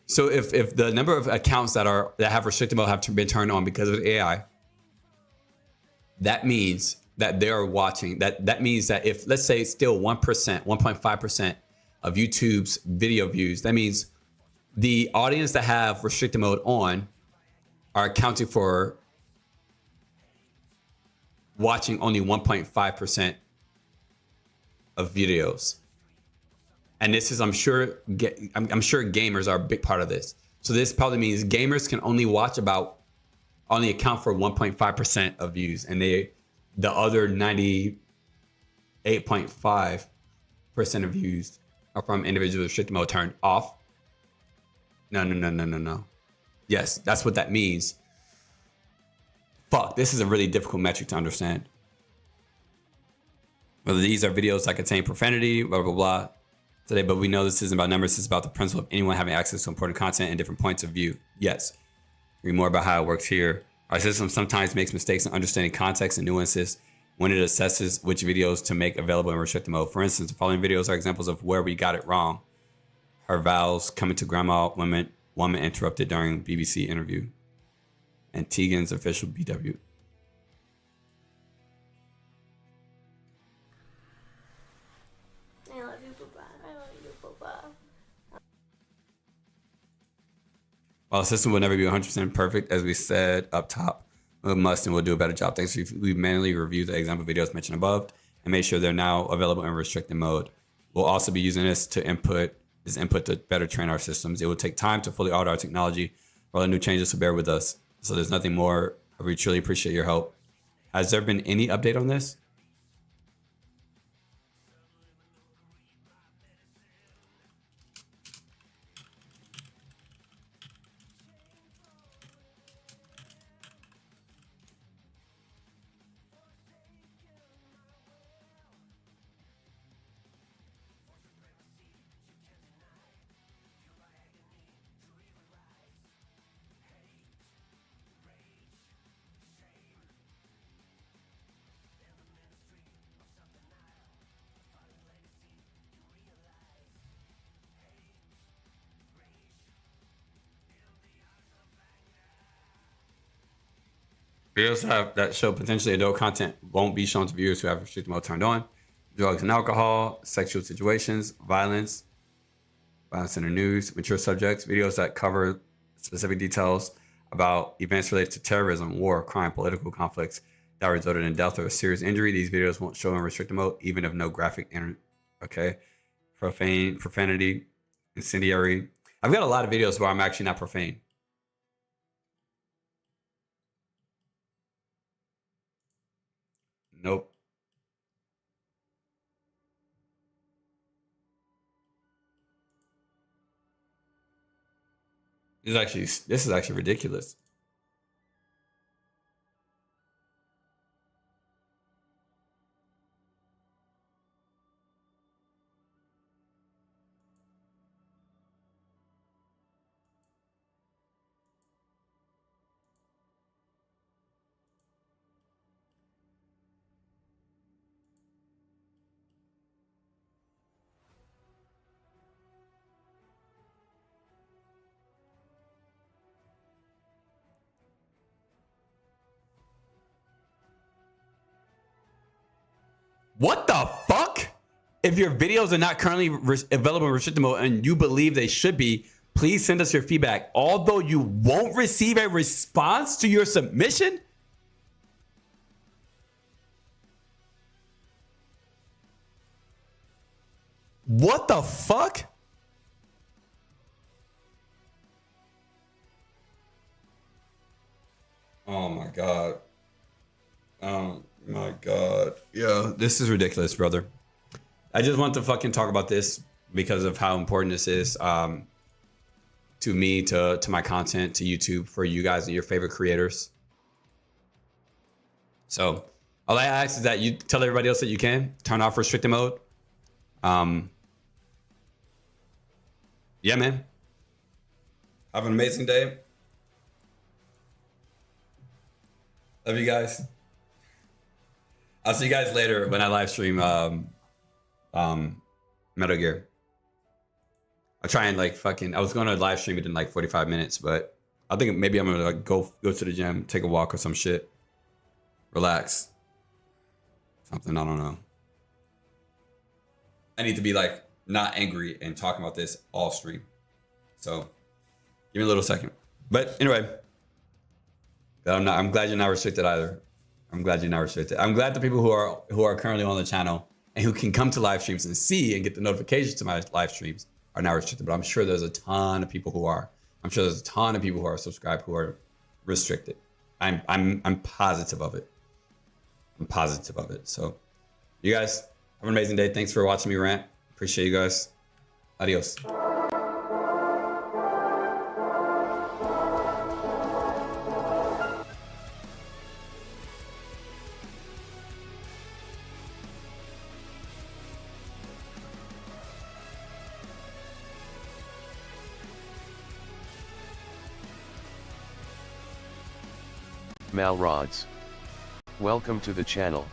So if the number of accounts that have restricted mode have been turned on because of AI, that means that they are watching. That means that if, let's say, still 1%, 1.5% of YouTube's video views, that means the audience that have restricted mode on are accounting for watching only 1.5% of videos. And this is, I'm sure gamers are a big part of this. So this probably means gamers can only account for 1.5% of views, and the other 98.5% of views are from individual restricted mode turned off. No. Yes, that's what that means. Fuck, this is a really difficult metric to understand. Whether these are videos that contain profanity, blah, blah, blah. Today, but we know this isn't about numbers. It's about the principle of anyone having access to important content and different points of view. Yes. Read more about how it works here. Our system sometimes makes mistakes in understanding context and nuances when it assesses which videos to make available in restricted mode. For instance, the following videos are examples of where we got it wrong. Her vows, coming to grandma, woman interrupted during BBC interview, and Tegan's official BW. I love you, Papa. I love you, Papa. While the system will never be 100% perfect, as we said up top, we must and will do a better job. Thanks. We manually review the example videos mentioned above and make sure they're now available in restricted mode. We'll also be using this input to better train our systems. It will take time to fully audit our technology. All the new changes, so bear with us. So there's nothing more. We truly appreciate your help. Has there been any update on this? Videos that show potentially adult content won't be shown to viewers who have restricted mode turned on. Drugs and alcohol, sexual situations, violence in the news, mature subjects, videos that cover specific details about events related to terrorism, war, crime, political conflicts that resulted in death or serious injury. These videos won't show in restricted mode, even if no graphic, profane, profanity, incendiary. I've got a lot of videos where I'm actually not profane. Nope. This is actually ridiculous. What the fuck? If your videos are not currently available in restricted mode and you believe they should be, please send us your feedback. Although you won't receive a response to your submission? What the fuck? Oh my God. My God. Yeah, this is ridiculous, brother. I just want to fucking talk about this because of how important this is to me, to my content, to YouTube, for you guys and your favorite creators. So all I ask is that you tell everybody else that you can turn off restricted mode. Yeah, man. Have an amazing day. Love you guys. I'll see you guys later when I live stream Metal Gear. I'll try and like fucking. I was going to live stream it in like 45 minutes, but I think maybe I'm gonna like go to the gym, take a walk or some shit, relax, something. I don't know. I need to be like not angry and talking about this all stream. So give me a little second. But anyway, I'm glad you're not restricted either. I'm glad you're not restricted. I'm glad the people who are currently on the channel and who can come to live streams and see and get the notifications to my live streams are not restricted. But I'm sure there's a ton of people who are. I'm sure there's a ton of people who are subscribed who are restricted. I'm positive of it. I'm positive of it. So you guys have an amazing day. Thanks for watching me rant. Appreciate you guys. Adios. Malrods. Welcome to the channel.